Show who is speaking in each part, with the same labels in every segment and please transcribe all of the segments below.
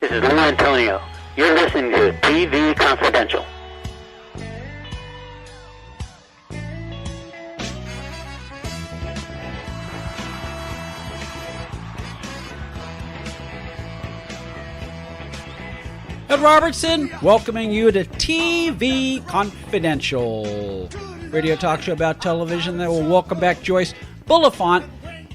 Speaker 1: This is Lou Antonio. You're listening to TV Confidential.
Speaker 2: Ed Robertson, welcoming you to TV Confidential, radio talk show about television that will welcome back Joyce Bulifant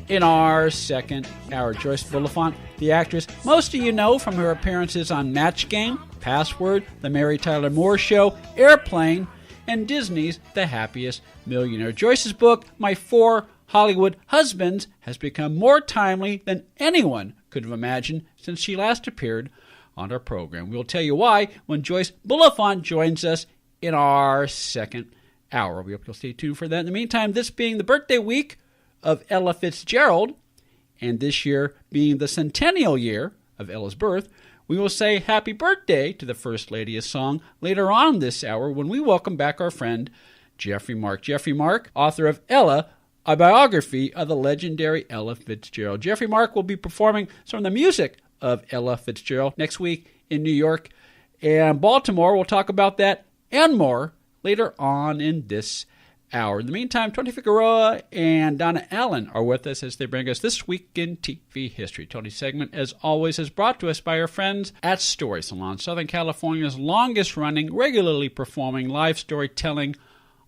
Speaker 2: in our second hour. Joyce Bulifant, the actress most of you know from her appearances on Match Game, Password, The Mary Tyler Moore Show, Airplane, and Disney's The Happiest Millionaire. Joyce's book, My Four Hollywood Husbands, has become more timely than anyone could have imagined since she last appeared on our program. We'll tell you why when Joyce Bulifant joins us in our second hour. We hope you'll stay tuned for that. In the meantime, this being the birthday week of Ella Fitzgerald, and this year being the centennial year of Ella's birth, we will say happy birthday to the First Lady of Song later on this hour when we welcome back our friend Geoffrey Mark. Geoffrey Mark, author of Ella, a biography of the legendary Ella Fitzgerald. Geoffrey Mark will be performing some of the music of Ella Fitzgerald next week in New York and Baltimore. We'll talk about that and more later on in this hour. In the meantime, Tony Figueroa and Donna Allen are with us as they bring us This Week in TV History. Tony's segment, as always, is brought to us by our friends at Story Salon, Southern California's longest-running, regularly performing live storytelling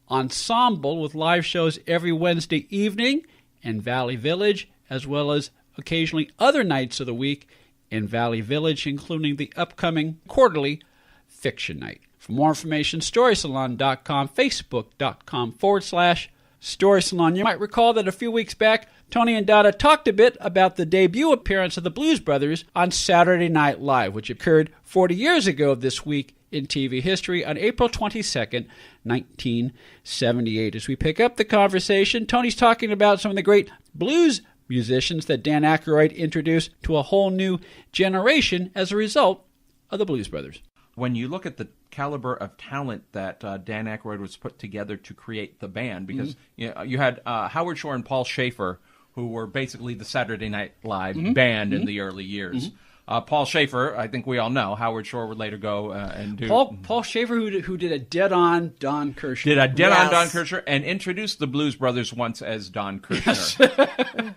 Speaker 2: ensemble with live shows every Wednesday evening in Valley Village, as well as occasionally other nights of the week in Valley Village, including the upcoming quarterly Fiction Night. For more information, StorySalon.com, Facebook.com/Story Salon. You might recall that a few weeks back, Tony and Donna talked a bit about the debut appearance of the Blues Brothers on Saturday Night Live, which occurred 40 years ago this week in TV history on April 22nd, 1978. As we pick up the conversation, Tony's talking about some of the great blues musicians that Dan Aykroyd introduced to a whole new generation as a result of the Blues Brothers.
Speaker 3: When you look at the caliber of talent that Dan Aykroyd was put together to create the band, because you had Howard Shore and Paul Schaefer, who were basically the Saturday Night Live band in the early years. Paul Schaefer, I think we all know. Howard Shore would later go and do...
Speaker 2: Paul Schaefer, who did a dead-on Don Kirshner.
Speaker 3: Did a dead-on Don Kirshner, and introduced the Blues Brothers once as Don Kirshner.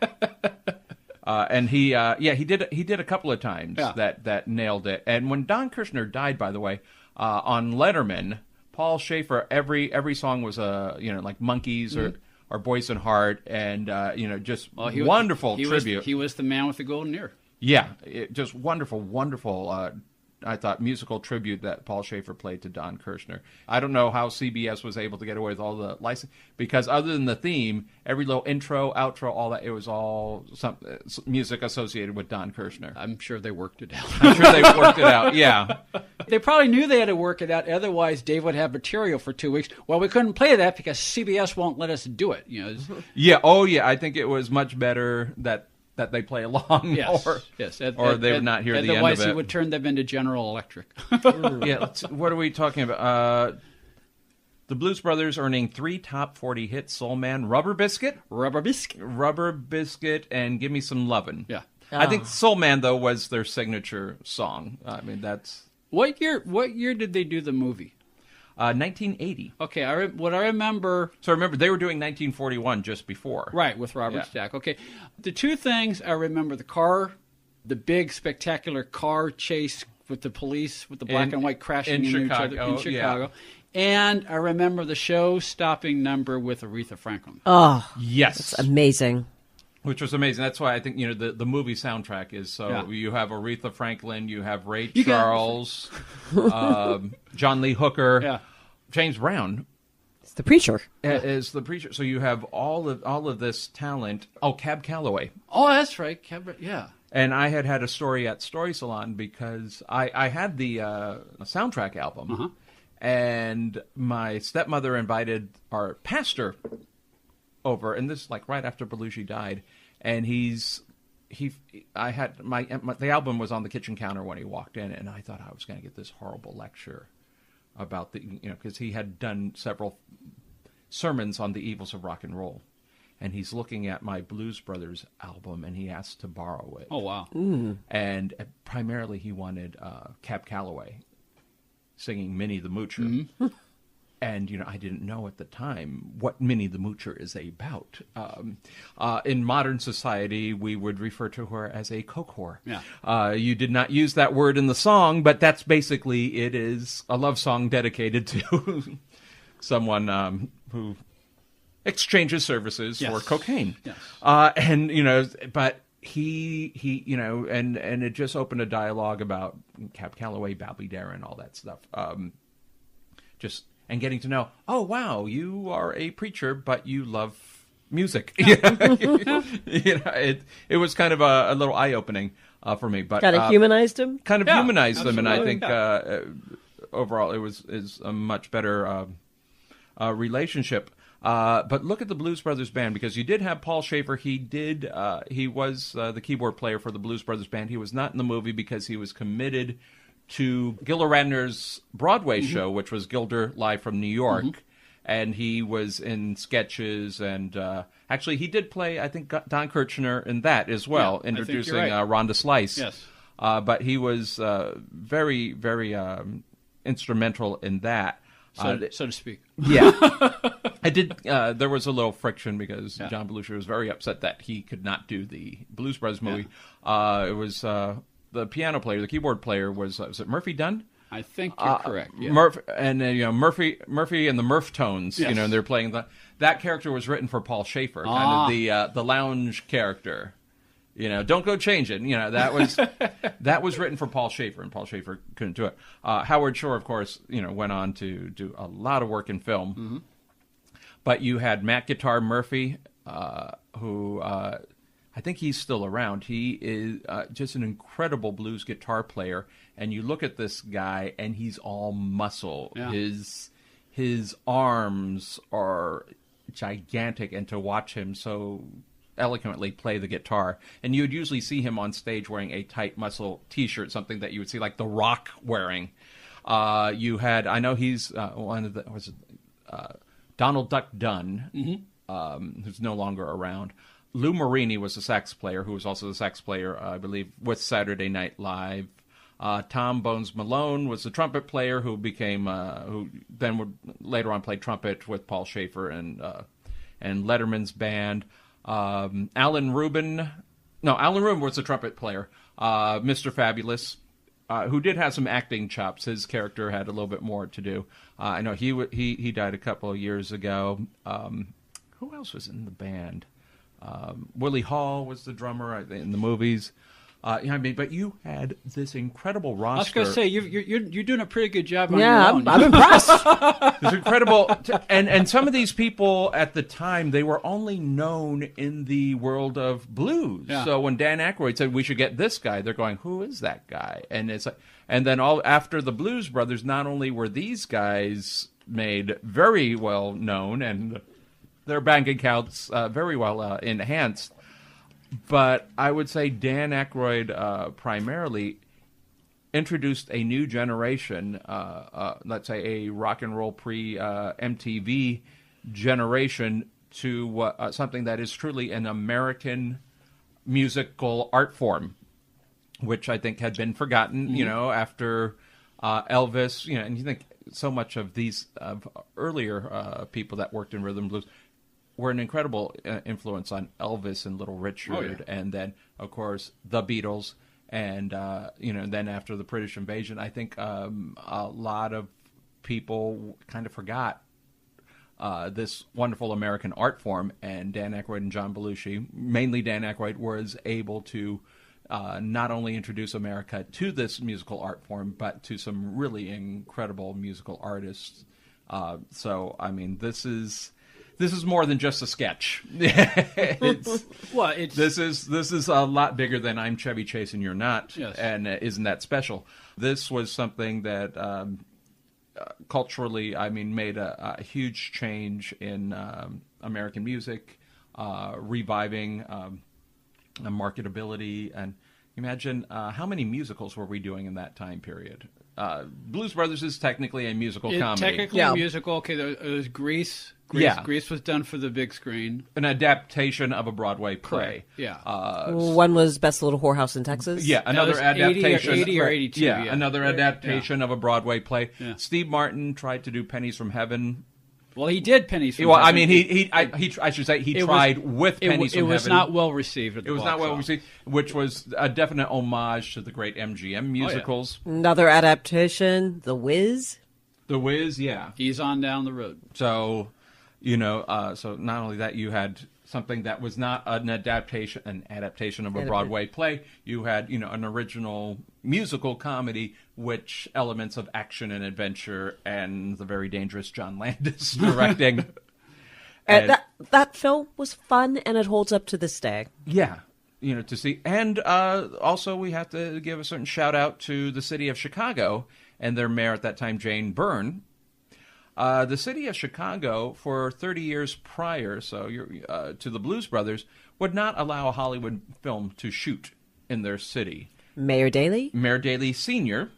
Speaker 3: And he did a couple of times that nailed it. And when Don Kirshner died, by the way, on Letterman, Paul Schaefer, every song was like Monkeys or Boys and Heart, and wonderful tribute.
Speaker 2: He was the man with the golden ear.
Speaker 3: Yeah, just wonderful, I thought, musical tribute that Paul Schaefer played to Don Kirshner. I don't know how CBS was able to get away with all the license, because other than the theme, every little intro, outro, all that, it was all some music associated with Don Kirshner.
Speaker 2: I'm sure they worked it out.
Speaker 3: Yeah.
Speaker 2: They probably knew they had to work it out, otherwise Dave would have material for 2 weeks. Well, we couldn't play that because CBS won't let us do it.
Speaker 3: I think it was much better that they play along, or they would not hear the end of it.
Speaker 2: Otherwise, he would turn them into General Electric.
Speaker 3: What are we talking about? The Blues Brothers earning 3 top 40 hits: Soul Man, Rubber Biscuit, and Give Me Some Lovin'.
Speaker 2: Yeah.
Speaker 3: I think Soul Man, though, was their signature song. I mean, that's...
Speaker 2: What year did they do the movie?
Speaker 3: 1980.
Speaker 2: Okay, what I remember...
Speaker 3: So remember, they were doing 1941 just before.
Speaker 2: Right, with Robert Stack. Okay, the two things I remember, the big spectacular car chase with the police, with the black and white crashing into each other in Chicago. And I remember the show-stopping number with Aretha Franklin.
Speaker 4: Oh,
Speaker 3: yes.
Speaker 4: That's amazing.
Speaker 3: Which was amazing. That's why I think, the movie soundtrack is so... Yeah. You have Aretha Franklin, you have Ray Charles, John Lee Hooker, James Brown.
Speaker 4: It's the preacher.
Speaker 3: Is the preacher. So you have all of this talent. Oh, Cab Calloway.
Speaker 2: Oh, that's right. Cab, yeah.
Speaker 3: And I had a story at Story Salon because I had the soundtrack album, and my stepmother invited our pastor over, and this like right after Belushi died, and the album was on the kitchen counter when he walked in, and I thought I was going to get this horrible lecture about because he had done several sermons on the evils of rock and roll. and he's looking at my Blues Brothers album, and he asked to borrow it.
Speaker 2: Oh, wow.
Speaker 3: And primarily he wanted Cab Calloway singing Minnie the Moocher. And, I didn't know at the time what Minnie the Moocher is about. In modern society, we would refer to her as a coke whore.
Speaker 2: Yeah.
Speaker 3: You did not use that word in the song, but that's basically, it is a love song dedicated to someone who exchanges services for cocaine.
Speaker 2: Yes.
Speaker 3: But he and it just opened a dialogue about Cab Calloway, Bobby Darin, all that stuff. And getting to know, oh, wow, you are a preacher, but you love music. It was kind of a little eye-opening for me. But
Speaker 4: kind of humanized him?
Speaker 3: Kind of humanized them, and I
Speaker 2: absolutely.
Speaker 3: think overall it is a much better relationship. But look at the Blues Brothers band, because you did have Paul Shaffer. He was the keyboard player for the Blues Brothers band. He was not in the movie because he was committed to Gilda Radner's Broadway show, which was Gilder Live from New York. And he was in sketches, and actually he did play, I think, Don Kirshner in that as well, introducing
Speaker 2: right.
Speaker 3: Rhonda Slice.
Speaker 2: Yes.
Speaker 3: But he was very, very instrumental in that.
Speaker 2: So to speak.
Speaker 3: Yeah. I did. There was a little friction because John Belushi was very upset that he could not do the Blues Brothers movie. It was the piano player, the keyboard player was it Murphy Dunn?
Speaker 2: I think you're correct. Yeah.
Speaker 3: Murphy and Murphy and the Murph Tones.
Speaker 2: Yes.
Speaker 3: And they're playing that character was written for Paul Shaffer, kind of the lounge character. Don't go changing. That was written for Paul Shaffer, and Paul Shaffer couldn't do it. Howard Shore, of course, went on to do a lot of work in film. But you had Matt Guitar Murphy, who I think he's still around. He is just an incredible blues guitar player. And you look at this guy, and he's all muscle.
Speaker 2: Yeah.
Speaker 3: His arms are gigantic, and to watch him so eloquently play the guitar. And you would usually see him on stage wearing a tight muscle T-shirt, something that you would see like The Rock wearing. You had, I know he's one of the, Donald Duck Dunn, who's no longer around. Lou Marini was the sax player, who was also the sax player, I believe, with Saturday Night Live. Tom Bones Malone was the trumpet player who became, who then would later on play trumpet with Paul Shaffer and Letterman's band. Alan Rubin was the trumpet player. Mr. Fabulous, who did have some acting chops. His character had a little bit more to do. I know he died a couple of years ago. Who else was in the band? Willie Hall was the drummer in the movies. But you had this incredible roster.
Speaker 2: I was going to say you're doing a pretty good job on your
Speaker 4: Yeah,
Speaker 2: own.
Speaker 4: I'm impressed.
Speaker 3: It's incredible, and some of these people at the time, they were only known in the world of blues.
Speaker 2: Yeah.
Speaker 3: So when Dan Aykroyd said we should get this guy, they're going, "Who is that guy?" And it's like, and then all after the Blues Brothers, not only were these guys made very well known and their bank accounts very well enhanced, but I would say Dan Aykroyd primarily introduced a new generation, let's say a rock and roll pre-MTV generation, to something that is truly an American musical art form, which I think had been forgotten, after Elvis, and you think so much of these earlier people that worked in rhythm and blues were an incredible influence on Elvis and Little Richard, and then, of course, the Beatles. And, then after the British invasion, I think a lot of people kind of forgot this wonderful American art form. And Dan Aykroyd and John Belushi, mainly Dan Aykroyd, was able to not only introduce America to this musical art form, but to some really incredible musical artists. So, I mean, this is more than just a sketch. This is a lot bigger than I'm Chevy Chase and You're Not,
Speaker 2: yes.
Speaker 3: And isn't that special? This was something that culturally, I mean, made a huge change in American music, reviving marketability. And imagine how many musicals were we doing in that time period? Blues Brothers is technically a musical comedy.
Speaker 2: Technically a musical. Okay, there was Grease. Grease was done for the big screen.
Speaker 3: An adaptation of a Broadway play.
Speaker 2: Correct. Yeah.
Speaker 4: One was Best Little Whorehouse in Texas.
Speaker 3: Yeah, another adaptation.
Speaker 2: 80 or 82.
Speaker 3: Yeah, another adaptation of a Broadway play.
Speaker 2: Yeah.
Speaker 3: Steve Martin tried to do Pennies from Heaven.
Speaker 2: Well, he did Pennies from
Speaker 3: Well,
Speaker 2: Heaven.
Speaker 3: I mean, I should say he tried with Pennies from Heaven.
Speaker 2: It was not well received at the
Speaker 3: It was
Speaker 2: box
Speaker 3: not well
Speaker 2: office.
Speaker 3: received, which was a definite homage to the great MGM musicals.
Speaker 4: Another adaptation, The Wiz.
Speaker 3: The Wiz, yeah.
Speaker 2: He's on down the road.
Speaker 3: So, so not only that, you had something that was not an adaptation of a Broadway play. You had, an original musical comedy, which elements of action and adventure, and the very dangerous John Landis directing.
Speaker 4: And that film was fun, and it holds up to this day.
Speaker 3: Yeah, to see. And also we have to give a certain shout out to the city of Chicago and their mayor at that time, Jane Byrne. The city of Chicago, for 30 years prior, to the Blues Brothers, would not allow a Hollywood film to shoot in their city.
Speaker 4: Mayor Daley?
Speaker 3: Mayor Daley Sr.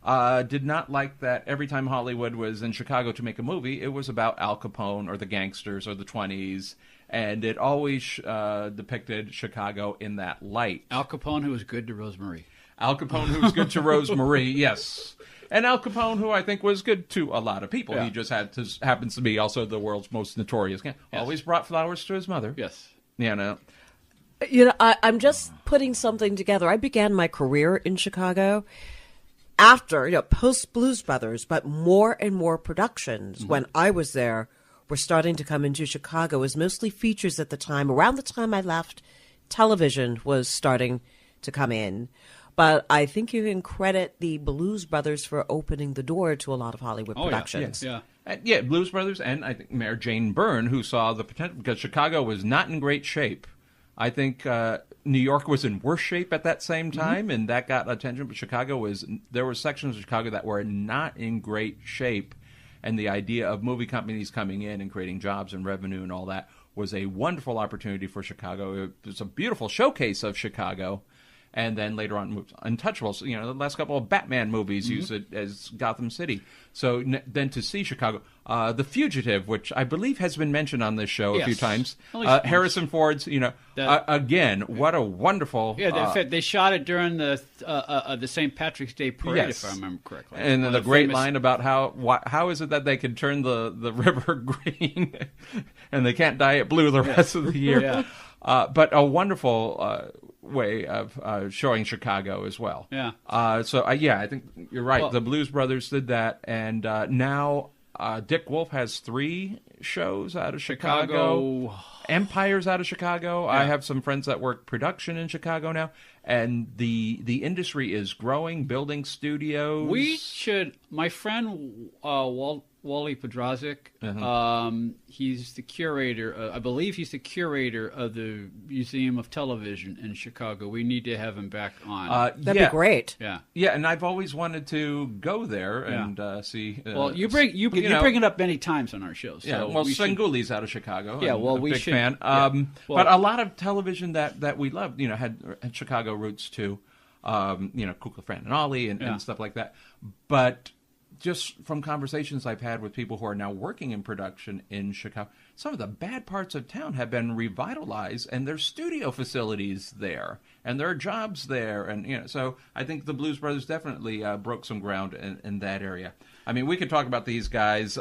Speaker 3: Did not like that every time Hollywood was in Chicago to make a movie, it was about Al Capone or the gangsters or the 20s, and it always depicted Chicago in that light.
Speaker 2: Al Capone, who was good to Rosemary.
Speaker 3: Al Capone, who was good to Rosemary, yes. And Al Capone, who I think was good to a lot of people.
Speaker 2: Yeah.
Speaker 3: He just happens to be also the world's most notorious gang.
Speaker 2: Yes.
Speaker 3: Always brought flowers to his mother.
Speaker 2: Yes.
Speaker 4: I'm just putting something together. I began my career in Chicago after, post Blues Brothers, but more and more productions when I was there were starting to come into Chicago. It was mostly features at the time. Around the time I left, television was starting to come in. But I think you can credit the Blues Brothers for opening the door to a lot of Hollywood productions.
Speaker 3: Yeah, Blues Brothers, and I think Mayor Jane Byrne, who saw the potential, because Chicago was not in great shape. I think New York was in worse shape at that same time, and that got attention. But there were sections of Chicago that were not in great shape, and the idea of movie companies coming in and creating jobs and revenue and all that was a wonderful opportunity for Chicago. It was a beautiful showcase of Chicago. And then later on, Untouchables, the last couple of Batman movies use it as Gotham City. So then to see Chicago, The Fugitive, which I believe has been mentioned on this show a few times. Harrison Ford's, again, what a wonderful...
Speaker 2: Yeah, they shot it during the St. Patrick's Day parade,
Speaker 3: yes.
Speaker 2: if I remember correctly.
Speaker 3: And the great line about how is it that they can turn the river green and they can't dye it blue the rest of the year.
Speaker 2: Yeah.
Speaker 3: But a wonderful... way of showing Chicago as well.
Speaker 2: Yeah.
Speaker 3: I think you're right. The Blues Brothers did that, and now Dick Wolf has 3 shows out of Chicago. Empire's out of Chicago. Yeah. I have some friends that work production in Chicago now, and the industry is growing, building studios.
Speaker 2: My friend Wally Podrazik, he's the curator, I believe he's the curator of the Museum of Television in Chicago. We need to have him back on.
Speaker 4: That'd be great.
Speaker 2: Yeah.
Speaker 3: Yeah, and I've always wanted to go there and see.
Speaker 2: Well, you bring it up many times on our shows. So
Speaker 3: yeah, well, Senguli's out of Chicago.
Speaker 2: Yeah,
Speaker 3: I'm
Speaker 2: well,
Speaker 3: a
Speaker 2: we
Speaker 3: big
Speaker 2: should.
Speaker 3: fan. But a lot of television that we loved, had Chicago roots too. Kukla, Fran, and Ollie and stuff like that. But just from conversations I've had with people who are now working in production in Chicago, some of the bad parts of town have been revitalized, and there's studio facilities there, and there are jobs there, and so I think the Blues Brothers definitely broke some ground in that area. I mean, we could talk about these guys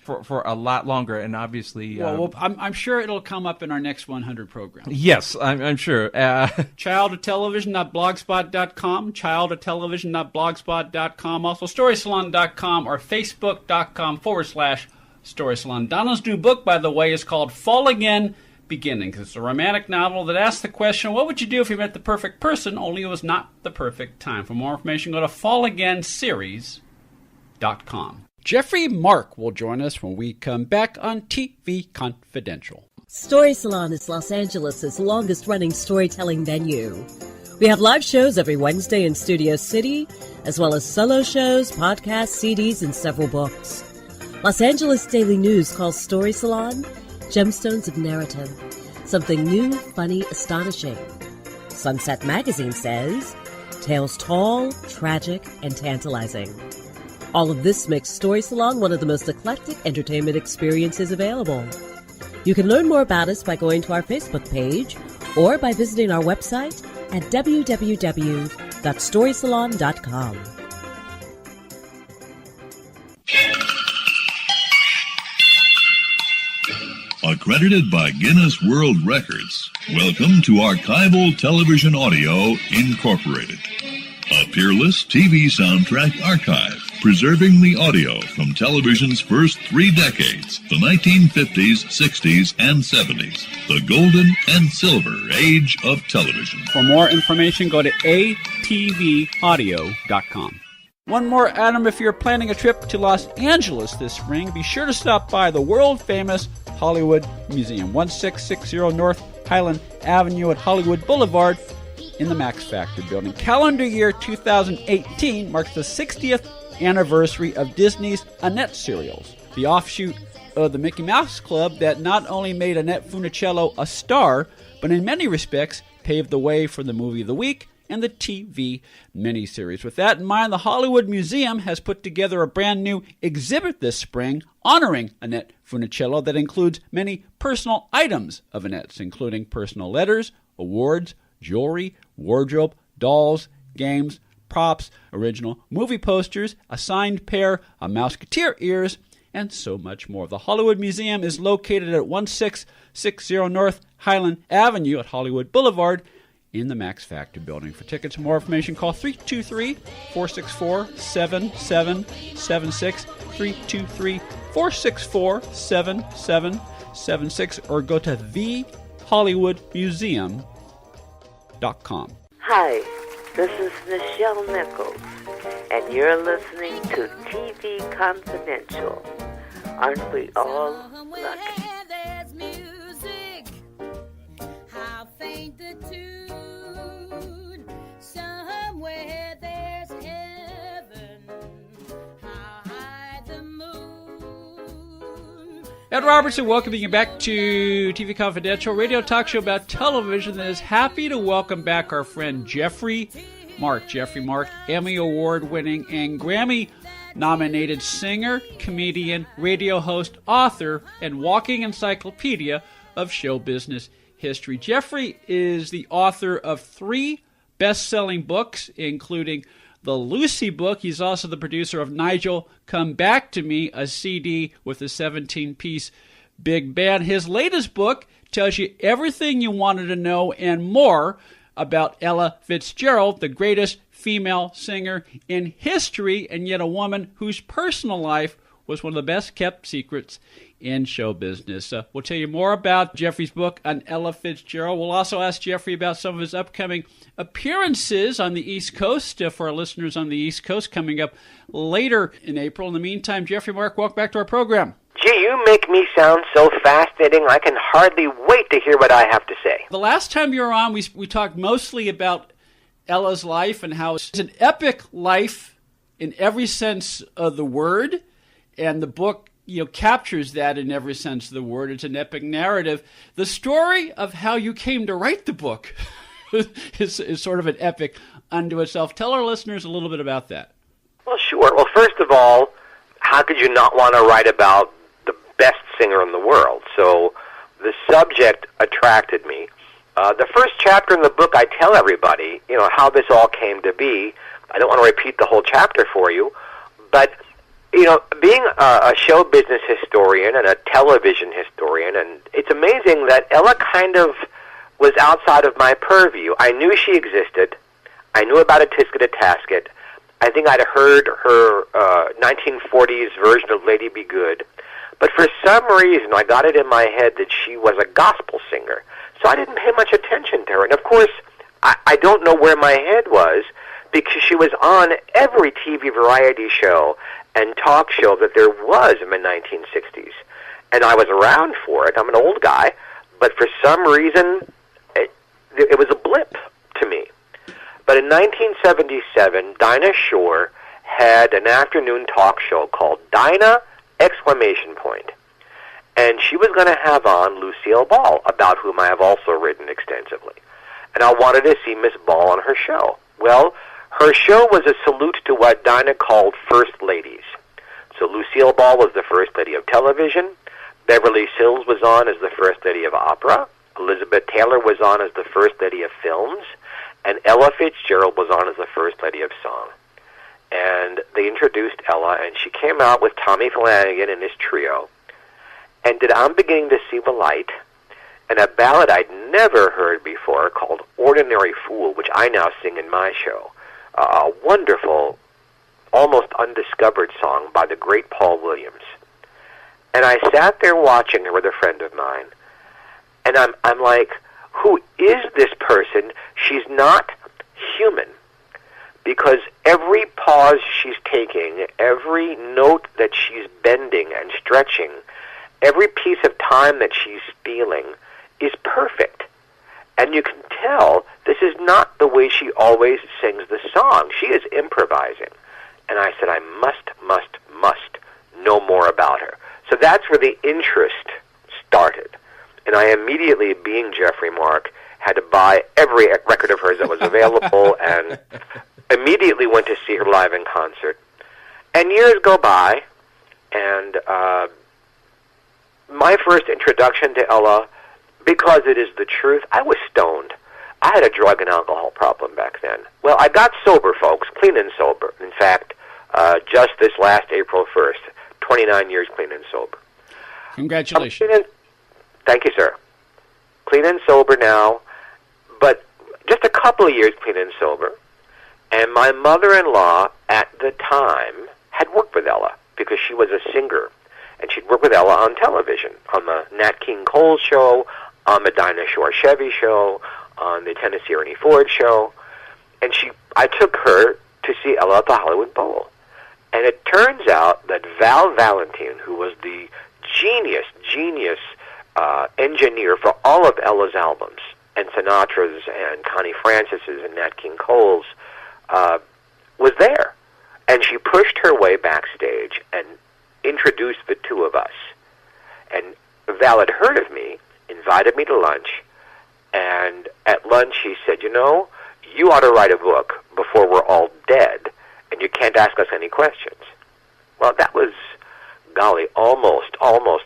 Speaker 3: for a lot longer, and obviously...
Speaker 2: I'm sure it'll come up in our next 100 program.
Speaker 3: Yes, I'm sure.
Speaker 2: Childoftelevision.blogspot.com, childoftelevision.blogspot.com, also storysalon.com or facebook.com/storysalon. Donna's new book, by the way, is called Fall Again, Beginnings. It's a romantic novel that asks the question, what would you do if you met the perfect person, only it was not the perfect time? For more information, go to fallagainseries.com. Geoffrey Mark will join us when we come back on TV Confidential.
Speaker 5: Story Salon is Los Angeles' longest-running storytelling venue. We have live shows every Wednesday in Studio City, as well as solo shows, podcasts, CDs, and several books. Los Angeles Daily News calls Story Salon Gemstones of Narrative, something new, funny, astonishing. Sunset Magazine says tales tall, tragic, and tantalizing. All of this makes Story Salon one of the most eclectic entertainment experiences available. You can learn more about us by going to our Facebook page or by visiting our website at www.storysalon.com.
Speaker 6: Accredited by Guinness World Records, welcome to Archival Television Audio Incorporated, a peerless TV soundtrack archive preserving the audio from television's first 3 decades, the 1950s, 60s, and 70s, the golden and silver age of television.
Speaker 2: For more information, go to atvaudio.com. One more, Adam, if you're planning a trip to Los Angeles this spring, be sure to stop by the world-famous Hollywood Museum, 1660 North Highland Avenue at Hollywood Boulevard in the Max Factor building. Calendar year 2018 marks the 60th anniversary of Disney's Annette serials, the offshoot of the Mickey Mouse Club that not only made Annette Funicello a star, but in many respects paved the way for the movie of the week and the TV miniseries. With that in mind, the Hollywood Museum has put together a brand new exhibit this spring honoring Annette Funicello that includes many personal items of Annette's, including personal letters, awards, jewelry, wardrobe, dolls, games, props, original movie posters, a signed pair of Mouseketeer ears, and so much more. The Hollywood Museum is located at 1660 North Highland Avenue at Hollywood Boulevard in the Max Factor building. For tickets and more information, call 323-464-7776, 323-464-7776, or go to thehollywoodmuseum.com.
Speaker 7: Hi, this is Michelle Nichols, and you're listening to TV Confidential. Aren't we all lucky?
Speaker 8: There's music, how faint the tune. Somewhere there's heaven, how high the moon.
Speaker 2: Ed Robertson welcoming you back to TV Confidential, radio talk show about television that is happy to welcome back our friend Geoffrey Mark. Geoffrey Mark, Emmy Award-winning and Grammy-nominated singer, comedian, radio host, author, and walking encyclopedia of show business history. Geoffrey is the author of 3 best-selling books, including the Lucy book. He's also the producer of Nigel, Come Back to Me, a CD with a 17-piece big band. His latest book tells you everything you wanted to know and more about Ella Fitzgerald, the greatest female singer in history, and yet a woman whose personal life was one of the best-kept secrets in show business. We'll tell you more about Geoffrey's book on Ella Fitzgerald. We'll also ask Geoffrey about some of his upcoming appearances on the East Coast for our listeners on the East Coast coming up later in April. In the meantime, Geoffrey Mark, welcome back to our program.
Speaker 1: Gee, you make me sound so fascinating, I can hardly wait to hear what I have to say.
Speaker 2: The last time you were on, we talked mostly about Ella's life and how it's an epic life in every sense of the word, and the book captures that in every sense of the word. It's an epic narrative. The story of how you came to write the book is sort of an epic unto itself. Tell our listeners a little bit about that.
Speaker 1: Well, sure. Well, first of all, how could you not want to write about the best singer in the world? So the subject attracted me. The first chapter in the book, I tell everybody, how this all came to be. I don't want to repeat the whole chapter for you, but being a show business historian and a television historian, and it's amazing that Ella kind of was outside of my purview. I knew she existed. I knew about a Tisket a Tasket. I think I'd heard her 1940s version of Lady Be Good. But for some reason, I got it in my head that she was a gospel singer. So I didn't pay much attention to her. And of course, I don't know where my head was, because she was on every TV variety show and talk show that there was in the 1960s. And I was around for it. I'm an old guy. But for some reason, it was a blip to me. But in 1977, Dinah Shore had an afternoon talk show called Dinah! And she was going to have on Lucille Ball, about whom I have also written extensively. And I wanted to see Miss Ball on her show. Well, Her show was a salute to what Dinah called first ladies. So Lucille Ball was the first lady of television. Beverly Sills was on as the first lady of opera. Elizabeth Taylor was on as the first lady of films. And Ella Fitzgerald was on as the first lady of song. And they introduced Ella, and she came out with Tommy Flanagan and his trio. And did I'm Beginning to See the Light, and a ballad I'd never heard before called Ordinary Fool, which I now sing in my show. A wonderful, almost undiscovered song by the great Paul Williams. And I sat there watching her with a friend of mine, and I'm like, who is this person? She's not human. Because every pause she's taking, every note that she's bending and stretching, every piece of time that she's stealing is perfect. And you can tell this is not the way she always sings the song. She is improvising. And I said, I must know more about her. So that's where the interest started. And I immediately, being Geoffrey Mark, had to buy every record of hers that was available and immediately went to see her live in concert. And years go by, and my first introduction to Ella, because it is the truth, I was stoned. I had a drug and alcohol problem back then. Well, I got sober, folks, clean and sober. In fact, just this last April 1st, 29 years clean and sober.
Speaker 2: Congratulations.
Speaker 1: Thank you, sir. Clean and sober now, but just a couple of years clean and sober. And my mother-in-law at the time had worked with Ella because she was a singer. And she'd worked with Ella on television, on the Nat King Cole show, on the Dinah Shore Chevy show, on the Tennessee Ernie Ford show. And I took her to see Ella at the Hollywood Bowl. And it turns out that Val Valentin, who was the genius engineer for all of Ella's albums, and Sinatra's and Connie Francis's and Nat King Cole's, was there. And she pushed her way backstage and introduced the two of us. And Val had heard of me, invited me to lunch, and at lunch she said, you know, you ought to write a book before we're all dead, and you can't ask us any questions. Well, that was, golly, almost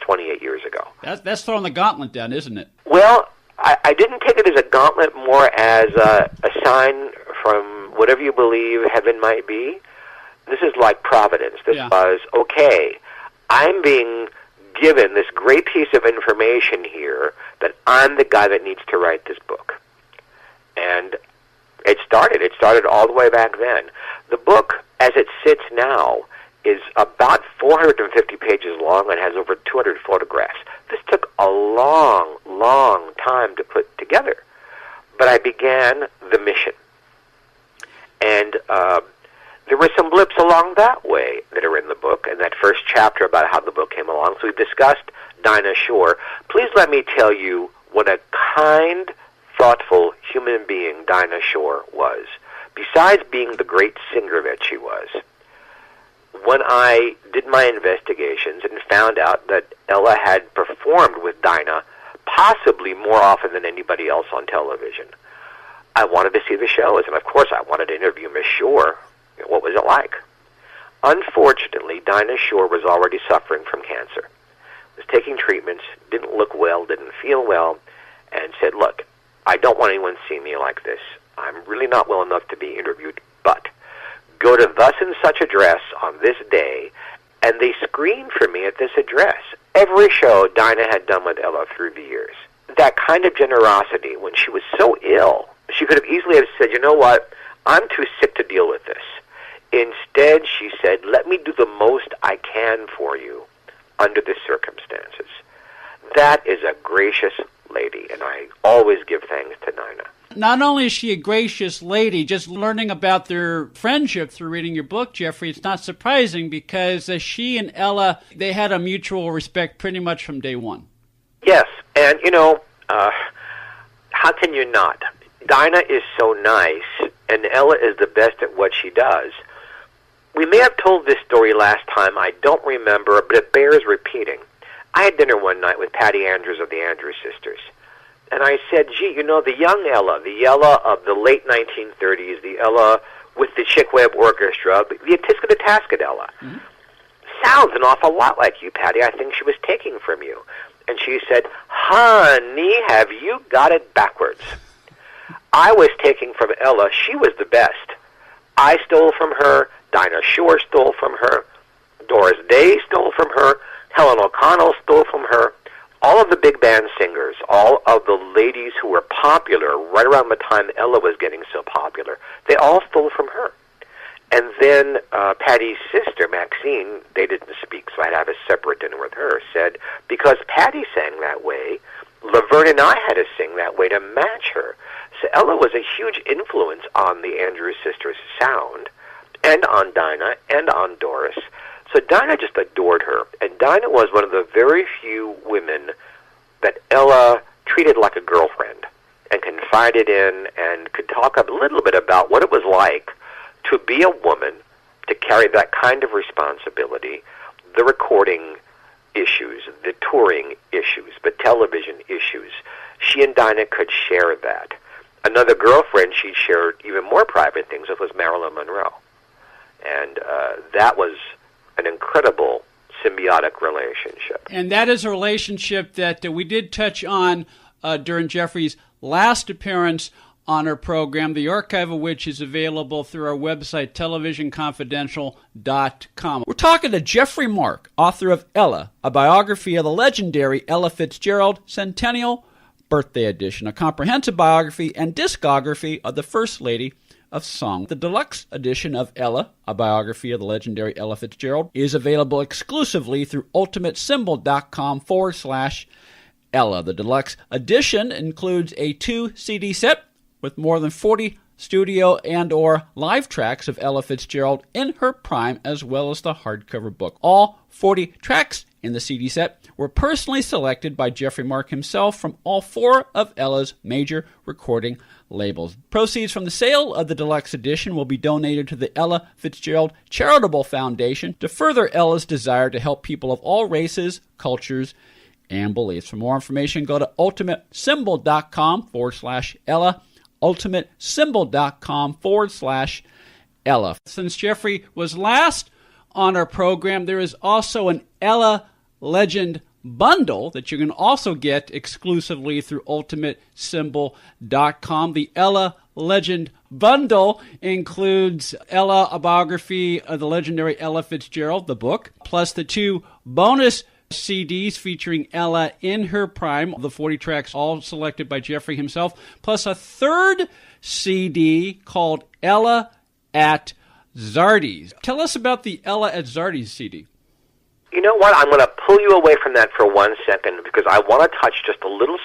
Speaker 1: 28 years ago.
Speaker 2: That's throwing the gauntlet down, isn't it?
Speaker 1: Well, I didn't take it as a gauntlet, more as a sign from whatever you believe heaven might be. This is like providence. This was, okay, I'm being given this great piece of information here that I'm the guy that needs to write this book. And it started all the way back then. The book, as it sits now, is about 450 pages long and has over 200 photographs. This took a long time to put together. But I began the mission. And there were some blips along that way that are in the book, and that first chapter about how the book came along. So we discussed Dinah Shore. Please let me tell you what a kind, thoughtful human being Dinah Shore was. Besides being the great singer that she was, when I did my investigations and found out that Ella had performed with Dinah possibly more often than anybody else on television, I wanted to see the shows, and of course I wanted to interview Miss Shore. What was it like? Unfortunately, Dinah Shore was already suffering from cancer, was taking treatments, didn't look well, didn't feel well, and said, look, I don't want anyone seeing me like this. I'm really not well enough to be interviewed, but go to thus and such address on this day, and they screened for me at this address. Every show Dinah had done with Ella through the years. That kind of generosity, when she was so ill, she could have easily have said, you know what, I'm too sick to deal with this. Instead, she said, let me do the most I can for you under the circumstances. That is a gracious lady, and I always give thanks to Dinah.
Speaker 2: Not only is she a gracious lady, just learning about their friendship through reading your book, Geoffrey, it's not surprising because she and Ella, they had a mutual respect pretty much from day one.
Speaker 1: Yes, and you know, how can you not? Dinah is so nice, and Ella is the best at what she does. We may have told this story last time, I don't remember, but it bears repeating. I had dinner one night with Patty Andrews of the Andrews Sisters. And I said, gee, you know, the young Ella, the Ella of the late 1930s, the Ella with the Chick Webb Orchestra, the Tisca Tascadella. Mm-hmm. Sounds an awful lot like you, Patty. I think she was taking from you. And she said, honey, have you got it backwards? I was taking from Ella. She was the best. I stole from her. Dinah Shore stole from her. Doris Day stole from her. Helen O'Connell stole from her. All of the big band singers, all of the ladies who were popular right around the time Ella was getting so popular, they all stole from her. And then Patty's sister, Maxine, they didn't speak, so I'd have a separate dinner with her, said, because Patty sang that way, Laverne and I had to sing that way to match her. So Ella was a huge influence on the Andrews sisters' sound, and on Dinah, and on Doris. So Dinah just adored her, and Dinah was one of the very few women that Ella treated like a girlfriend, and confided in, and could talk a little bit about what it was like to be a woman, to carry that kind of responsibility, the recording issues, the touring issues, the television issues. She and Dinah could share that. Another girlfriend she shared even more private things with was Marilyn Monroe. And that was an incredible symbiotic relationship.
Speaker 2: And that is a relationship that we did touch on during Geoffrey's last appearance on our program, the archive of which is available through our website, televisionconfidential.com. We're talking to Geoffrey Mark, author of Ella, a biography of the legendary Ella Fitzgerald Centennial Birthday Edition, a comprehensive biography and discography of the First Lady of Song. The deluxe edition of Ella, a biography of the legendary Ella Fitzgerald, is available exclusively through ultimatesymbol.com/Ella. The deluxe edition includes a 2-CD set with more than 40 studio and or live tracks of Ella Fitzgerald in her prime, as well as the hardcover book. All 40 tracks in the CD set were personally selected by Geoffrey Mark himself from all 4 of Ella's major recording labels. Proceeds from the sale of the deluxe edition will be donated to the Ella Fitzgerald Charitable Foundation to further Ella's desire to help people of all races, cultures, and beliefs. For more information, go to ultimatesymbol.com/Ella. ultimatesymbol.com/Ella. Since Geoffrey was last on our program, there is also an Ella Legend bundle that you can also get exclusively through ultimatesymbol.com. The Ella Legend bundle includes Ella, a biography of the legendary Ella Fitzgerald, the book, plus the 2 bonus CDs featuring Ella in her prime, the 40 tracks all selected by Geoffrey himself, plus a 3rd CD called Ella at Zardy's. Tell us about the Ella at Zardy's CD.
Speaker 1: You know what? I'm going to pull you away from that for 1 second because I want to touch just a little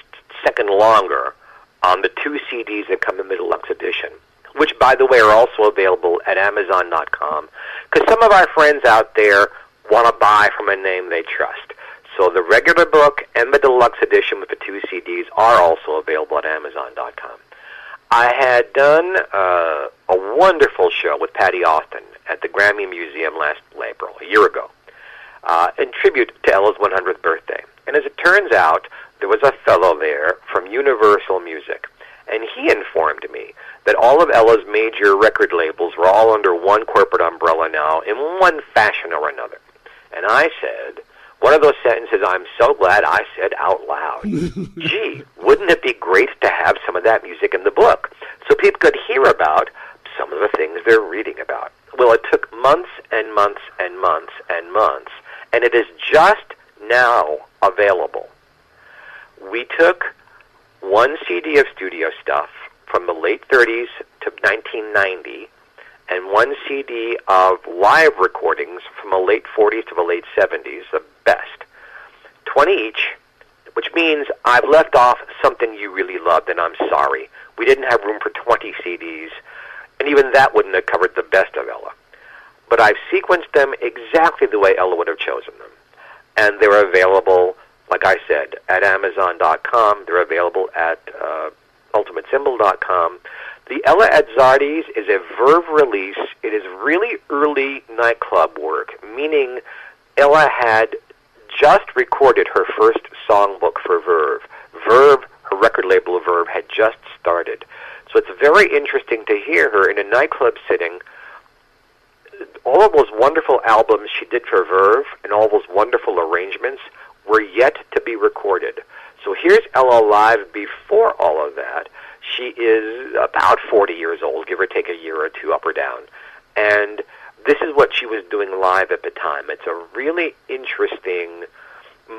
Speaker 1: second longer on the 2 CDs that come in the deluxe edition, which, by the way, are also available at Amazon.com, because some of our friends out there want to buy from a name they trust. So the regular book and the deluxe edition with the 2 CDs are also available at Amazon.com. I had done a wonderful show with Patty Austin at the Grammy Museum last April, a year ago, in tribute to Ella's 100th birthday. And as it turns out, there was a fellow there from Universal Music, and he informed me that all of Ella's major record labels were all under one corporate umbrella now in one fashion or another. And I said, one of those sentences I'm so glad I said out loud. Gee, wouldn't it be great to have some of that music in the book so people could hear about some of the things they're reading about? Well, it took months and months and months and months, and it is just now available. We took 1 CD of studio stuff from the late 30s to 1990, and 1 CD of live recordings from the late 40s to the late 70s, the best. 20 each, which means I've left off something you really loved, and I'm sorry. We didn't have room for 20 CDs, and even that wouldn't have covered the best of Ella. But I've sequenced them exactly the way Ella would have chosen them. And they're available, like I said, at Amazon.com. They're available at UltimateSymbol.com. The Ella at Zardy's is a Verve release. It is really early nightclub work, meaning Ella had just recorded her first songbook for Verve. Verve, her record label Verve, had just started. So it's very interesting to hear her in a nightclub setting. All of those wonderful albums she did for Verve and all those wonderful arrangements were yet to be recorded. So here's Ella live before all of that. She is about 40 years old, give or take a year or two up or down. And this is what she was doing live at the time. It's a really interesting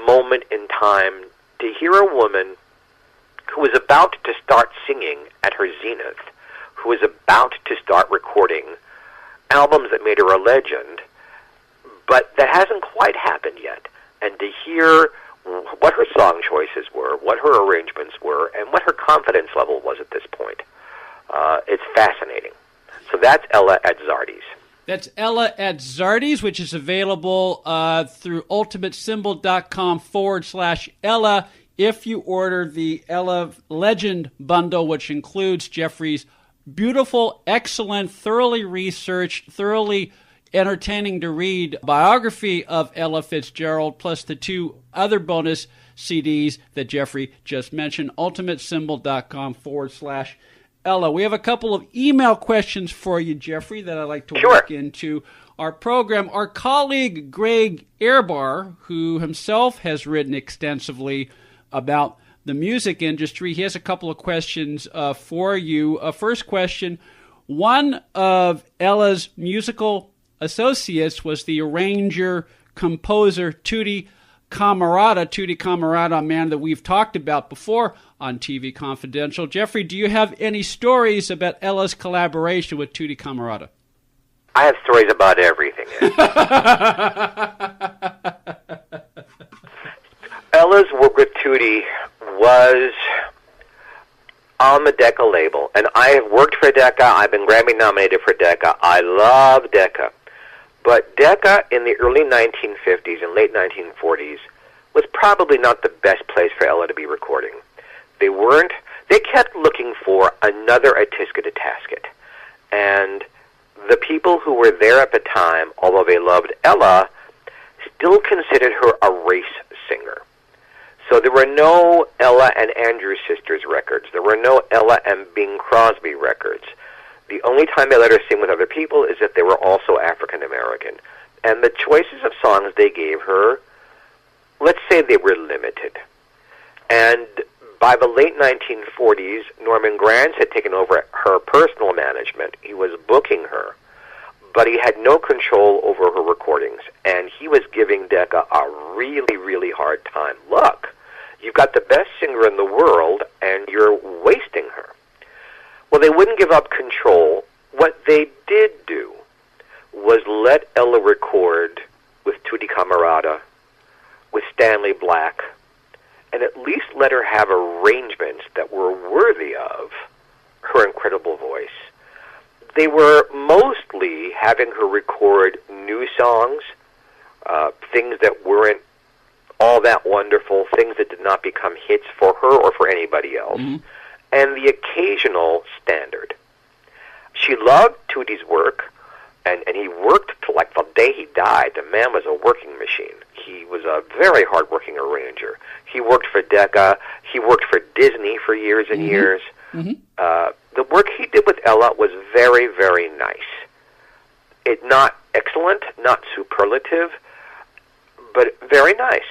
Speaker 1: moment in time to hear a woman who was about to start singing at her zenith, who was about to start recording albums that made her a legend, but that hasn't quite happened yet. And to hear what her song choices were, what her arrangements were, and what her confidence level was at this point, it's fascinating. So that's Ella at Zardy's.
Speaker 2: That's Ella at Zardy's, which is available through ultimatesymbol.com/Ella if you order the Ella Legend bundle, which includes Geoffrey's beautiful, excellent, thoroughly researched, thoroughly entertaining to read biography of Ella Fitzgerald, plus the 2 other bonus CDs that Geoffrey just mentioned, ultimatesymbol.com/Ella. We have a couple of email questions for you, Geoffrey, that I'd like to work into our program. Our colleague, Greg Airbar, who himself has written extensively about the music industry, he has a couple of questions for you. First question, one of Ella's musical associates was the arranger, composer, Tutti Camarata, a man that we've talked about before on TV Confidential. Geoffrey, do you have any stories about Ella's collaboration with Tutti Camarata?
Speaker 1: I have stories about everything. Ella's work with Tutti was on the Decca label, and I have worked for Decca. I've been Grammy nominated for Decca. I love Decca. But Decca in the early 1950s and late 1940s was probably not the best place for Ella to be recording. They kept looking for another Atiska to task it. And the people who were there at the time, although they loved Ella, still considered her a race singer. So there were no Ella and Andrew Sisters records. There were no Ella and Bing Crosby records. The only time they let her sing with other people is if they were also African American. And the choices of songs they gave her, let's say they were limited. And by the late 1940s, Norman Granz had taken over her personal management. He was booking her, but he had no control over her recordings. And he was giving Decca a really, really hard time. Look, you've got the best singer in the world, and you're wasting her. Well, they wouldn't give up control. What they did do was let Ella record with Tutti Camarata, with Stanley Black, and at least let her have arrangements that were worthy of her incredible voice. They were mostly having her record new songs, things that weren't all that wonderful, things that did not become hits for her or for anybody else. Mm-hmm. And the occasional standard. She loved Tutti's work, and he worked till like the day he died. The man was a working machine. He was a very hard-working arranger. He worked for Decca. He worked for Disney for years and years. Mm-hmm. The work he did with Ella was very, very nice. Not excellent, not superlative, but very nice.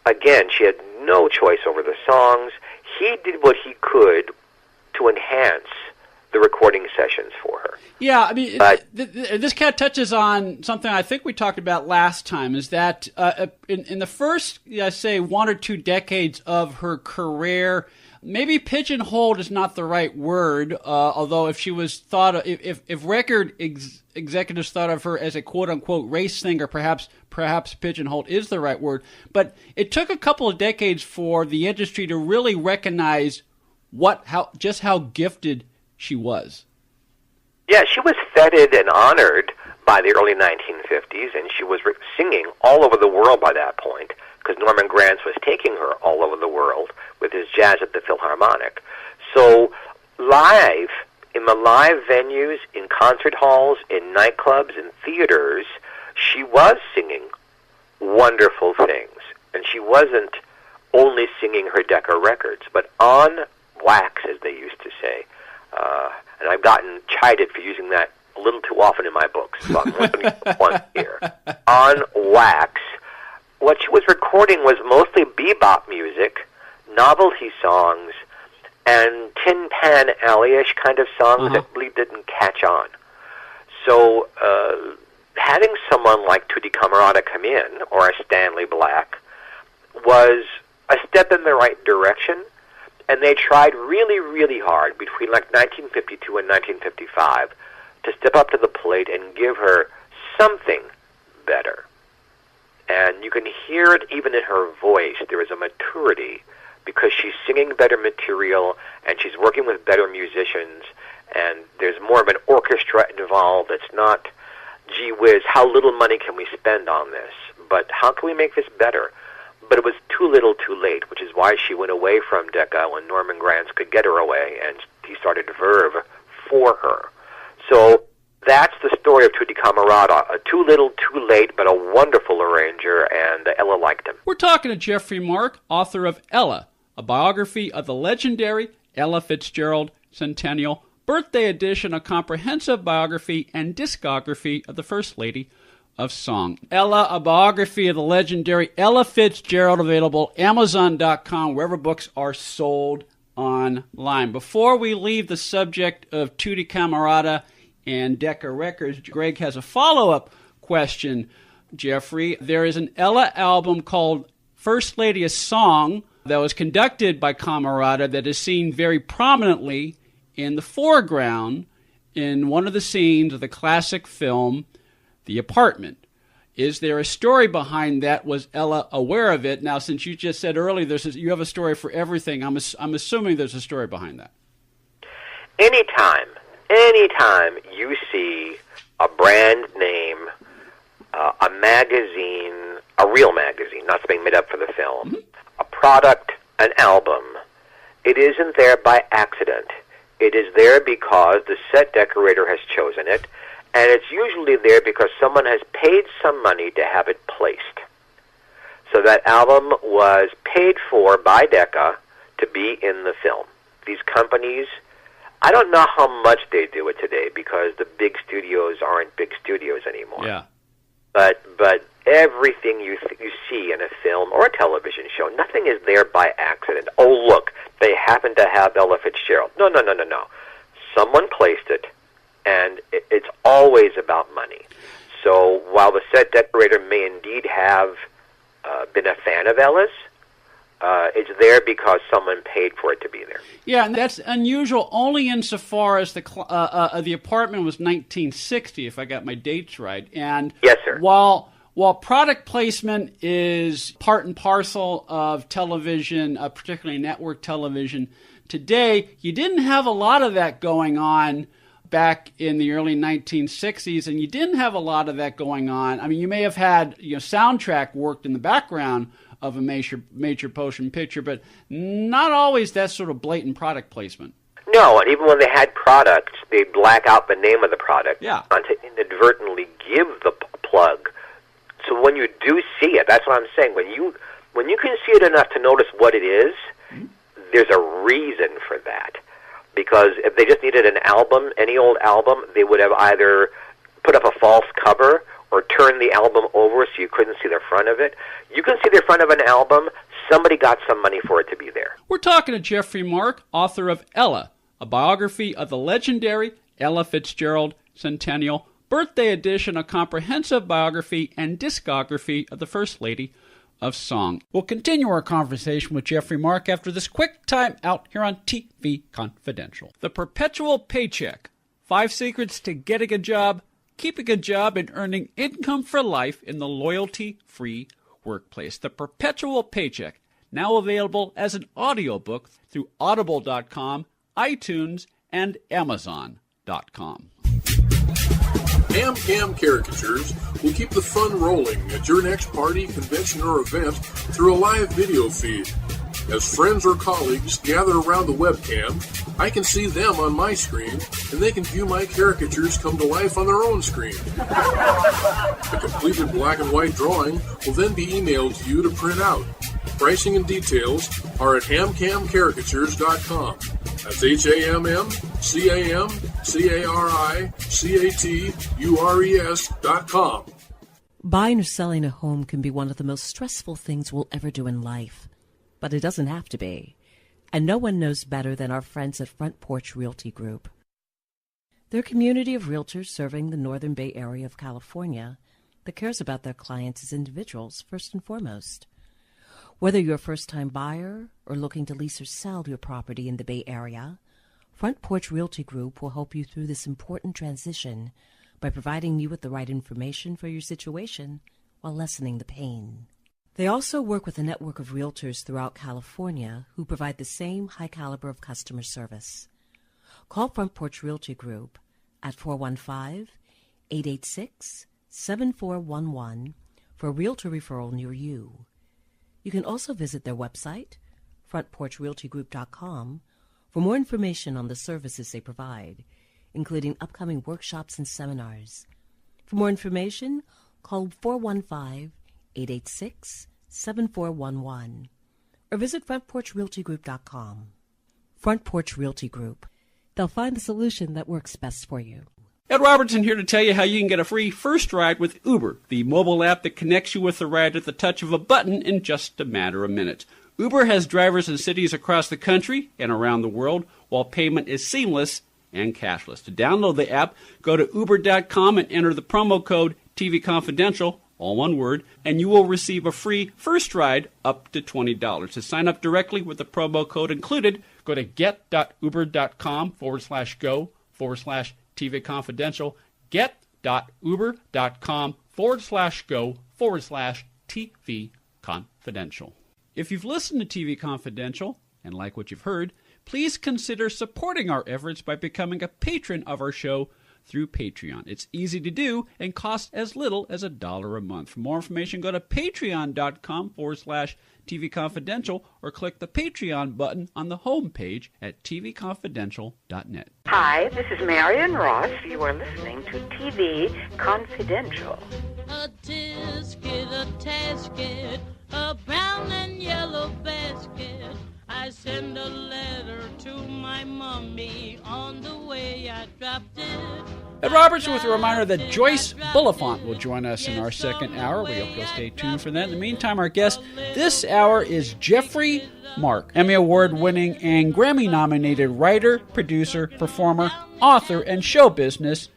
Speaker 1: Again, she had no choice over the songs. He did what he could to enhance the recording sessions for her.
Speaker 2: Yeah, I mean, this kind of touches on something I think we talked about last time, is that in the first, say, 1 or 2 decades of her career, maybe pigeonholed is not the right word, although if she was thought of, if record executives thought of her as a quote-unquote race singer, perhaps pigeonholed is the right word. But it took a couple of decades for the industry to really recognize just how gifted she was.
Speaker 1: Yeah, she was feted and honored by the early 1950s, and she was singing all over the world by that point, because Norman Granz was taking her all over the world with his Jazz at the Philharmonic. So live, in the live venues, in concert halls, in nightclubs, in theaters, she was singing wonderful things. And she wasn't only singing her Decca records, but on wax, as they used to say. And I've gotten chided for using that a little too often in my books. So I'm going to use one here. On Wax, what she was recording was mostly bebop music, novelty songs, and Tin Pan Alley-ish kind of songs that really didn't catch on. So having someone like Tutti Camarata come in, or a Stanley Black, was a step in the right direction, and they tried really, really hard between like 1952 and 1955 to step up to the plate and give her something better. And you can hear it even in her voice. There is a maturity because she's singing better material and she's working with better musicians, and there's more of an orchestra involved. It's not, gee whiz, how little money can we spend on this, but how can we make this better? But it was too little too late, which is why she went away from Decca when Norman Granz could get her away, and he started Verve for her. So that's the story of Tutti Camarata. Too little, too late, but a wonderful arranger, and Ella liked him.
Speaker 2: We're talking to Geoffrey Mark, author of Ella, a biography of the legendary Ella Fitzgerald Centennial Birthday Edition, a comprehensive biography and discography of the First Lady of Song. Ella, a biography of the legendary Ella Fitzgerald, available Amazon.com, wherever books are sold online. Before we leave the subject of Tutti Camarata and Decca Records, Greg has a follow-up question, Geoffrey. There is an Ella album called First Lady of Song that was conducted by Camarata that is seen very prominently in the foreground in one of the scenes of the classic film The Apartment. Is there a story behind that? Was Ella aware of it? Now, since you just said earlier you have a story for everything, I'm assuming there's a story behind that.
Speaker 1: Anytime you see a brand name, a magazine, a real magazine, not something made up for the film, a product, an album, it isn't there by accident. It is there because the set decorator has chosen it, and it's usually there because someone has paid some money to have it placed. So that album was paid for by Decca to be in the film. These companies, I don't know how much they do it today because the big studios aren't big studios anymore.
Speaker 2: Yeah.
Speaker 1: But everything you see in a film or a television show, nothing is there by accident. Oh, look, they happen to have Ella Fitzgerald. No. Someone placed it, and it's always about money. So while the set decorator may indeed have been a fan of Ella's, it's there because someone paid for it to be there.
Speaker 2: Yeah, and that's unusual only insofar as the Apartment was 1960, if I got my dates right. And
Speaker 1: yes, sir.
Speaker 2: While product placement is part and parcel of television, particularly network television, today you didn't have a lot of that going on back in the early 1960s, and you didn't have a lot of that going on. I mean, you may have had soundtrack worked in the background of a major motion picture, but not always that sort of blatant product placement.
Speaker 1: No, and even when they had products, they'd black out the name of the product
Speaker 2: to
Speaker 1: inadvertently give the plug. So when you do see it, that's what I'm saying. When you can see it enough to notice what it is, there's a reason for that. Because if they just needed an album, any old album, they would have either put up a false cover or turned the album over so you couldn't see the front of it. You can see the front of an album. Somebody got some money for it to be there.
Speaker 2: We're talking to Geoffrey Mark, author of Ella, a biography of the legendary Ella Fitzgerald Centennial Birthday Edition, a comprehensive biography and discography of the First Lady of Song. We'll continue our conversation with Geoffrey Mark after this quick time out here on TV Confidential. The Perpetual Paycheck. 5 secrets to getting a job, keeping a job, and earning income for life in the loyalty-free workplace. The Perpetual Paycheck, now available as an audiobook through Audible.com, iTunes, and Amazon.com.
Speaker 9: Cam Caricatures will keep the fun rolling at your next party, convention, or event through a live video feed. As friends or colleagues gather around the webcam, I can see them on my screen, and they can view my caricatures come to life on their own screen. The completed black and white drawing will then be emailed to you to print out. Pricing and details are at hamcamcaricatures.com. That's HAMMCAMcaricatures.com. CAMCARICATURES.com.
Speaker 5: Buying or selling a home can be one of the most stressful things we'll ever do in life, but it doesn't have to be. And no one knows better than our friends at Front Porch Realty Group. They're a community of realtors serving the Northern Bay Area of California that cares about their clients as individuals first and foremost. Whether you're a first-time buyer or looking to lease or sell your property in the Bay Area, Front Porch Realty Group will help you through this important transition by providing you with the right information for your situation while lessening the pain. They also work with a network of realtors throughout California who provide the same high caliber of customer service. Call Front Porch Realty Group at 415-886-7411 for a realtor referral near you. You can also visit their website, frontporchrealtygroup.com, for more information on the services they provide, including upcoming workshops and seminars. For more information, call 415-886-7411 or visit frontporchrealtygroup.com. Front Porch Realty Group. They'll find the solution that works best for you.
Speaker 2: Ed Robertson here to tell you how you can get a free first ride with Uber, the mobile app that connects you with the ride at the touch of a button in just a matter of minutes. Uber has drivers in cities across the country and around the world, while payment is seamless and cashless. To download the app, go to uber.com and enter the promo code TV Confidential, all one word, and you will receive a free first ride up to $20. To sign up directly with the promo code included, go to get.uber.com/go/TV Confidential, get.uber.com/go/TV Confidential. If you've listened to TV Confidential and like what you've heard, please consider supporting our efforts by becoming a patron of our show through Patreon. It's easy to do and costs as little as $1 a month. For more information, go to patreon.com/TV Confidential or click the Patreon button on the home page at tvconfidential.net.
Speaker 7: Hi, this is Marion Ross. You are listening to TV Confidential.
Speaker 8: A tisket, a tasket, a brown and yellow basket. I send a letter to my mommy. On the way I dropped it.
Speaker 2: Ed Robertson with a reminder that Joyce Bulifant will join us in our second hour. We hope you'll stay tuned for that. In the meantime, our guest this hour is Geoffrey Mark, Emmy Award-winning and Grammy-nominated writer, producer, performer, author, and show business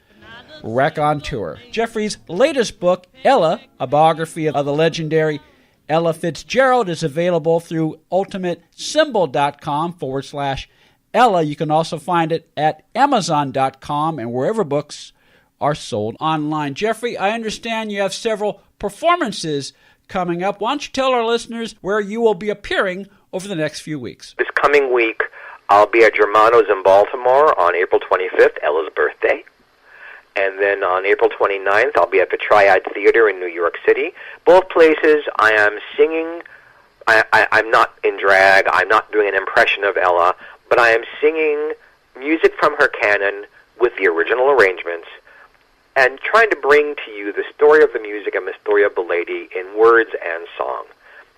Speaker 2: raconteur. Geoffrey's latest book, Ella, a biography of the legendary Ella Fitzgerald, is available through ultimatesymbol.com/Ella. You can also find it at Amazon.com and wherever books are sold online. Geoffrey, I understand you have several performances coming up. Why don't you tell our listeners where you will be appearing over the next few weeks?
Speaker 1: This coming week, I'll be at Germano's in Baltimore on April 25th, Ella's birthday. And then on April 29th, I'll be at the Triad Theater in New York City. Both places, I am singing. I'm not in drag. I'm not doing an impression of Ella, but I am singing music from her canon with the original arrangements and trying to bring to you the story of the music and the story of the lady in words and song.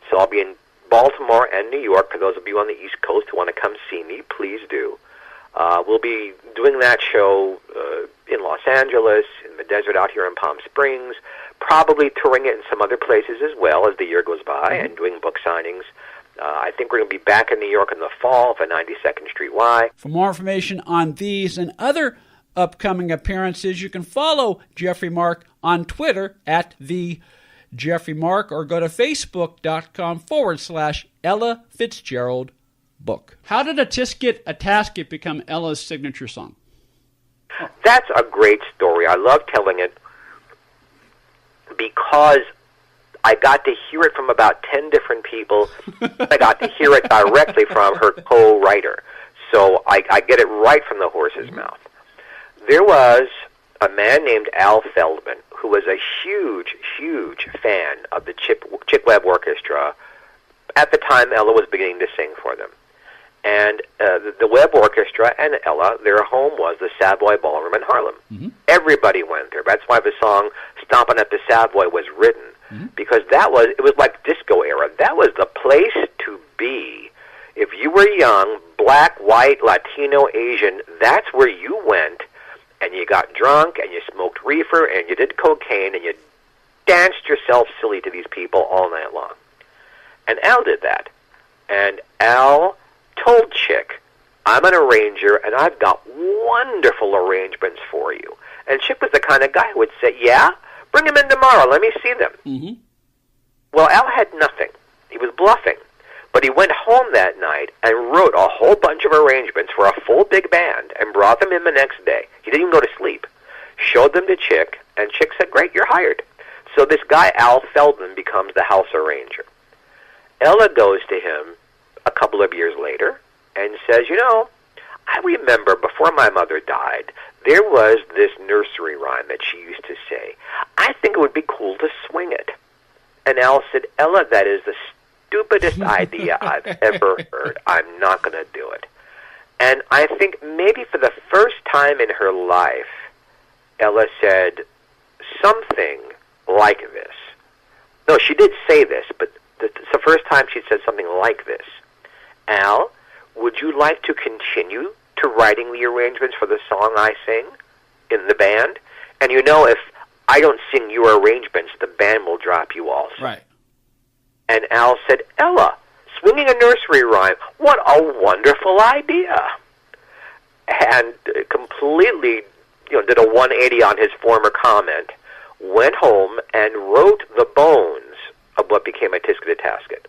Speaker 1: So I'll be in Baltimore and New York. For those of you on the East Coast who want to come see me, please do. We'll be doing that show in Los Angeles, in the desert out here in Palm Springs, probably touring it in some other places as well as the year goes by and doing book signings. I think we're going to be back in New York in the fall for 92nd Street Y.
Speaker 2: For more information on these and other upcoming appearances, you can follow Geoffrey Mark on Twitter at the Geoffrey Mark or go to facebook.com/Ella Fitzgerald book. How did a tisket, a tasket become Ella's signature song?
Speaker 1: That's a great story. I love telling it because I got to hear it from about 10 different people. I got to hear it directly from her co-writer. So I get it right from the horse's mouth. There was a man named Al Feldman who was a huge, huge fan of the Chick Webb Orchestra at the time Ella was beginning to sing for them. And the Webb Orchestra and Ella, their home was the Savoy Ballroom in Harlem. Mm-hmm. Everybody went there. That's why the song "Stompin' at the Savoy" was written, because it was like disco era. That was the place to be. If you were young, black, white, Latino, Asian, that's where you went, and you got drunk, and you smoked reefer, and you did cocaine, and you danced yourself silly to these people all night long. And Al did that. And Al told Chick, I'm an arranger, and I've got wonderful arrangements for you. And Chick was the kind of guy who would say, yeah, bring them in tomorrow, let me see them.
Speaker 2: Mm-hmm.
Speaker 1: Well, Al had nothing. He was bluffing. But he went home that night and wrote a whole bunch of arrangements for a full big band and brought them in the next day. He didn't even go to sleep. Showed them to Chick, and Chick said, great, you're hired. So this guy, Al Feldman, becomes the house arranger. Ella goes to him a couple of years later and says, you know, I remember before my mother died, there was this nursery rhyme that she used to say. I think it would be cool to swing it. And Al said, Ella, that is the stupidest idea I've ever heard. I'm not going to do it. And I think maybe for the first time in her life, Ella said something like this. No, she did say this, but it's the first time she said something like this. Al, would you like to continue to writing the arrangements for the song I sing in the band? And you know, if I don't sing your arrangements, the band will drop you also.
Speaker 2: Right.
Speaker 1: And Al said, Ella, swinging a nursery rhyme, what a wonderful idea. And completely, did a 180 on his former comment, went home and wrote the bones of what became a Tisket Tasket.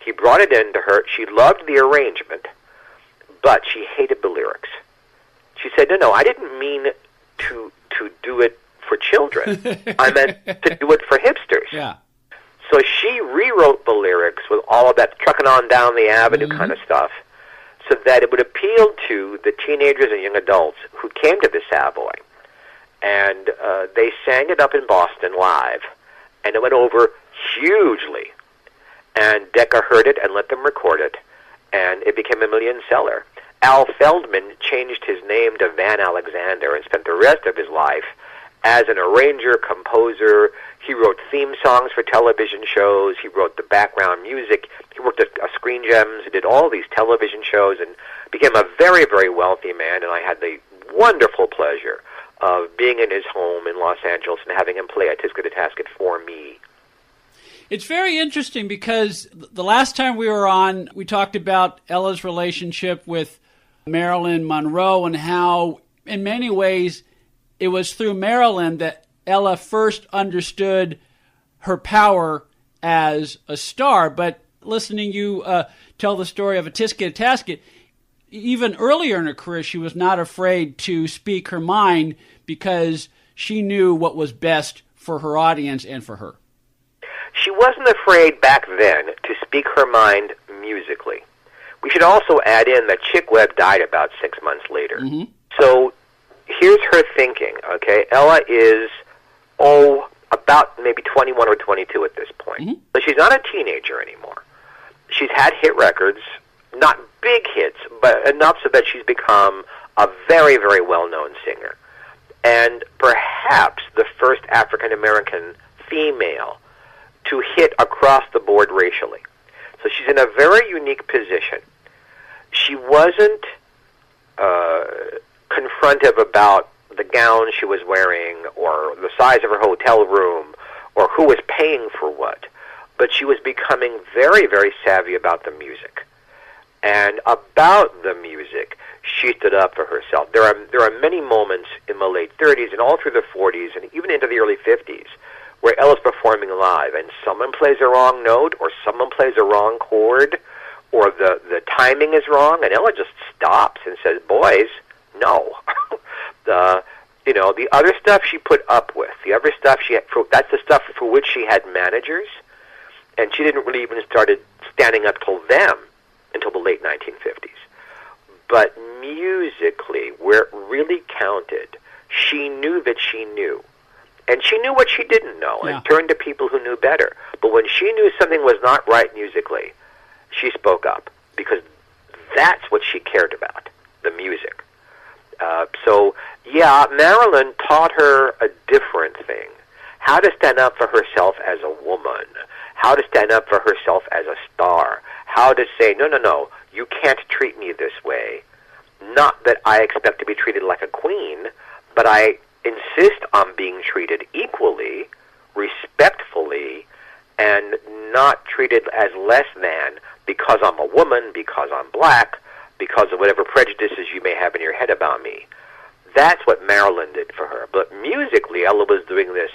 Speaker 1: He brought it in to her. She loved the arrangement, but she hated the lyrics. She said, no, I didn't mean to do it for children. I meant to do it for hipsters.
Speaker 2: Yeah.
Speaker 1: So she rewrote the lyrics with all of that trucking on down the avenue kind of stuff so that it would appeal to the teenagers and young adults who came to the Savoy. And they sang it up in Boston live, and it went over hugely. And Decca heard it and let them record it, and it became a million seller. Al Feldman changed his name to Van Alexander and spent the rest of his life as an arranger, composer. He wrote theme songs for television shows. He wrote the background music. He worked at Screen Gems. He did all these television shows and became a very, very wealthy man, and I had the wonderful pleasure of being in his home in Los Angeles and having him play a Tisket Tasket for me.
Speaker 2: It's very interesting because the last time we were on, we talked about Ella's relationship with Marilyn Monroe and how, in many ways, it was through Marilyn that Ella first understood her power as a star. But listening you tell the story of a Tisket Tasket, even earlier in her career, she was not afraid to speak her mind because she knew what was best for her audience and for her.
Speaker 1: She wasn't afraid back then to speak her mind musically. We should also add in that Chick Webb died about 6 months later.
Speaker 2: Mm-hmm.
Speaker 1: So here's her thinking, okay? Ella is, about maybe 21 or 22 at this point.
Speaker 2: Mm-hmm.
Speaker 1: But she's not a teenager anymore. She's had hit records, not big hits, but enough so that she's become a very, very well-known singer. And perhaps the first African-American female to hit across the board racially. So she's in a very unique position. She wasn't confrontive about the gown she was wearing or the size of her hotel room or who was paying for what, but she was becoming very, very savvy about the music. And about the music, she stood up for herself. There are many moments in the late 30s and all through the 40s and even into the early 50s where Ella's performing live, and someone plays a wrong note, or someone plays a wrong chord, or the timing is wrong, and Ella just stops and says, boys, no. The other stuff she put up with, the other stuff that's the stuff for which she had managers, and she didn't really even started standing up till them until the late 1950s. But musically, where it really counted, she knew that she knew. And she knew what she didn't know and turned to people who knew better. But when she knew something was not right musically, she spoke up because that's what she cared about, the music. Marilyn taught her a different thing, how to stand up for herself as a woman, how to stand up for herself as a star, how to say, no, you can't treat me this way. Not that I expect to be treated like a queen, but I insist on being treated equally, respectfully, and not treated as less than because I'm a woman, because I'm black, because of whatever prejudices you may have in your head about me. That's what Marilyn did for her. But musically, Ella was doing this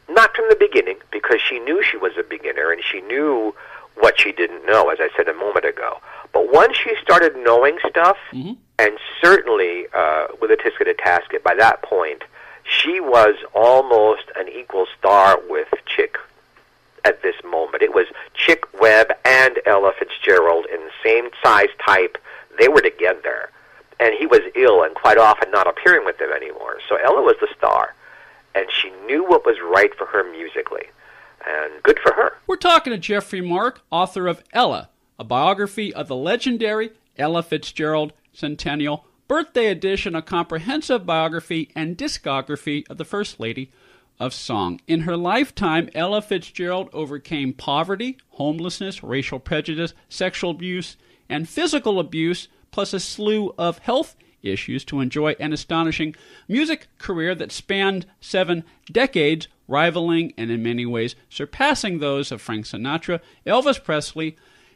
Speaker 1: not from the beginning, because she knew she was a beginner and she knew what she didn't know, as I said a moment ago. But once she started knowing stuff, and certainly with a Tisket a Tasket, by that point, she was almost an equal star with Chick at this moment. It was Chick Webb and Ella Fitzgerald in the same size type. They were together. And he was ill and quite often not appearing with them anymore. So Ella was the star. And she knew what was right for her musically. And good for her.
Speaker 2: We're talking to Geoffrey Mark, author of Ella, a biography of the legendary Ella Fitzgerald Centennial Birthday Edition, a comprehensive biography and discography of the First Lady of Song. In her lifetime, Ella Fitzgerald overcame poverty, homelessness, racial prejudice, sexual abuse, and physical abuse, plus a slew of health issues to enjoy an astonishing music career that spanned 7 decades, rivaling and in many ways surpassing those of Frank Sinatra, Elvis Presley,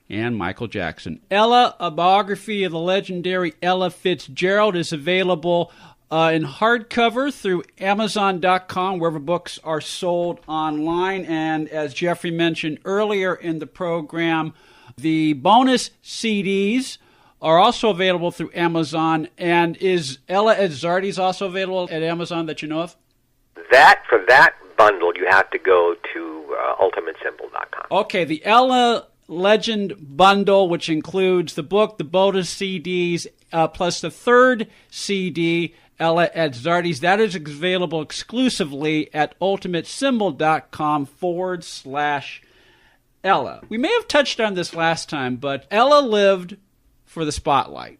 Speaker 2: and Michael Jackson. Ella, a biography of the legendary Ella Fitzgerald, is available in hardcover through Amazon.com, wherever books are sold online. And as Geoffrey mentioned earlier in the program, the bonus CDs are also available through Amazon. And is Ella Fitzgerald also available at Amazon that you know of?
Speaker 1: For that bundle, you have to go to ultimatesymbol.com.
Speaker 2: Okay, the Ella Legend Bundle, which includes the book, the bonus CDs, plus the third CD, Ella Fitzgerald. That is available exclusively at ultimatesymbol.com/Ella. We may have touched on this last time, but Ella lived for the spotlight.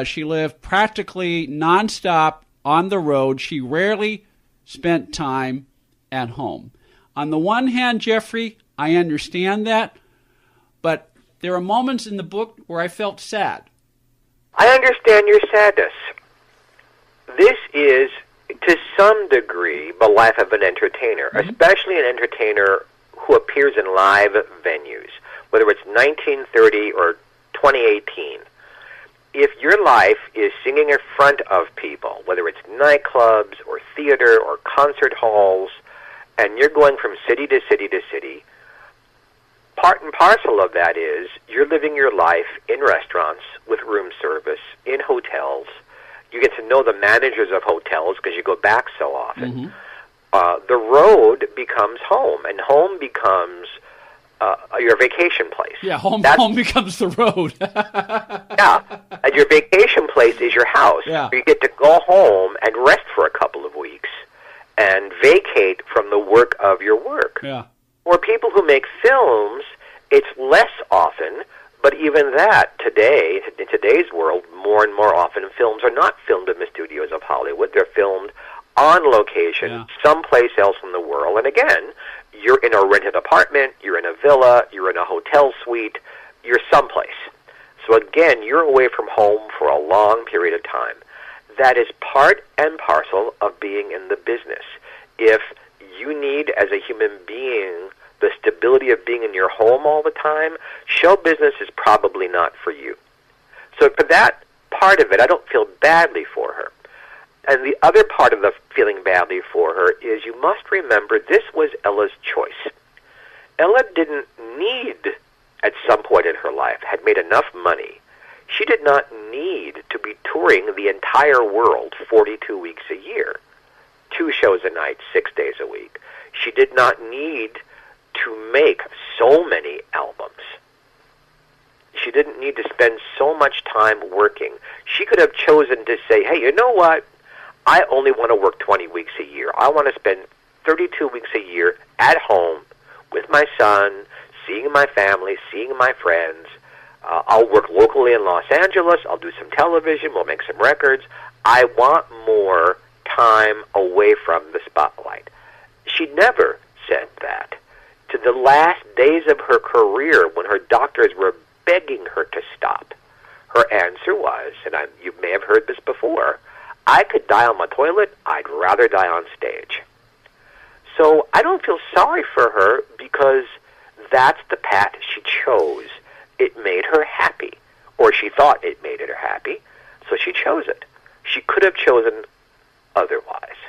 Speaker 2: She lived practically nonstop on the road. She rarely spent time at home. On the one hand, Geoffrey, I understand that, but there are moments in the book where I felt sad.
Speaker 1: I understand your sadness. This is, to some degree, the life of an entertainer, especially an entertainer who appears in live venues, whether it's 1930 or 2018. If your life is singing in front of people, whether it's nightclubs or theater or concert halls, and you're going from city to city to city, part and parcel of that is you're living your life in restaurants with room service, in hotels. You get to know the managers of hotels because you go back so often. The road becomes home, and home becomes your vacation place.
Speaker 2: Yeah, home becomes the road.
Speaker 1: Yeah, and your vacation place is your house.
Speaker 2: Yeah.
Speaker 1: You get to go home and rest for a couple of weeks and vacate from the work of your work.
Speaker 2: Yeah.
Speaker 1: For people who make films, it's less often, but even that, today, in today's world, more and more often, films are not filmed in the studios of Hollywood. They're filmed on location, someplace else in the world. And again, you're in a rented apartment, you're in a villa, you're in a hotel suite, you're someplace. So again, you're away from home for a long period of time. That is part and parcel of being in the business. If you need, as a human being, the stability of being in your home all the time, show business is probably not for you. So for that part of it, I don't feel badly for her. And the other part of the feeling badly for her is you must remember this was Ella's choice. Ella didn't need, at some point in her life, had made enough money. She did not need to be touring the entire world 42 weeks a year, 2 shows a night, 6 days a week. She did not need to make so many albums. She didn't need to spend so much time working. She could have chosen to say, hey, you know what? I only want to work 20 weeks a year. I want to spend 32 weeks a year at home with my son, seeing my family, seeing my friends. I'll work locally in Los Angeles. I'll do some television. We'll make some records. I want more time away from the spotlight. She never said that. To the last days of her career, when her doctors were begging her to stop. Her answer was, and you may have heard this before, I could die on my toilet, I'd rather die on stage. So I don't feel sorry for her because that's the path she chose. It made her happy, or she thought it made her happy, so she chose it. She could have chosen otherwise,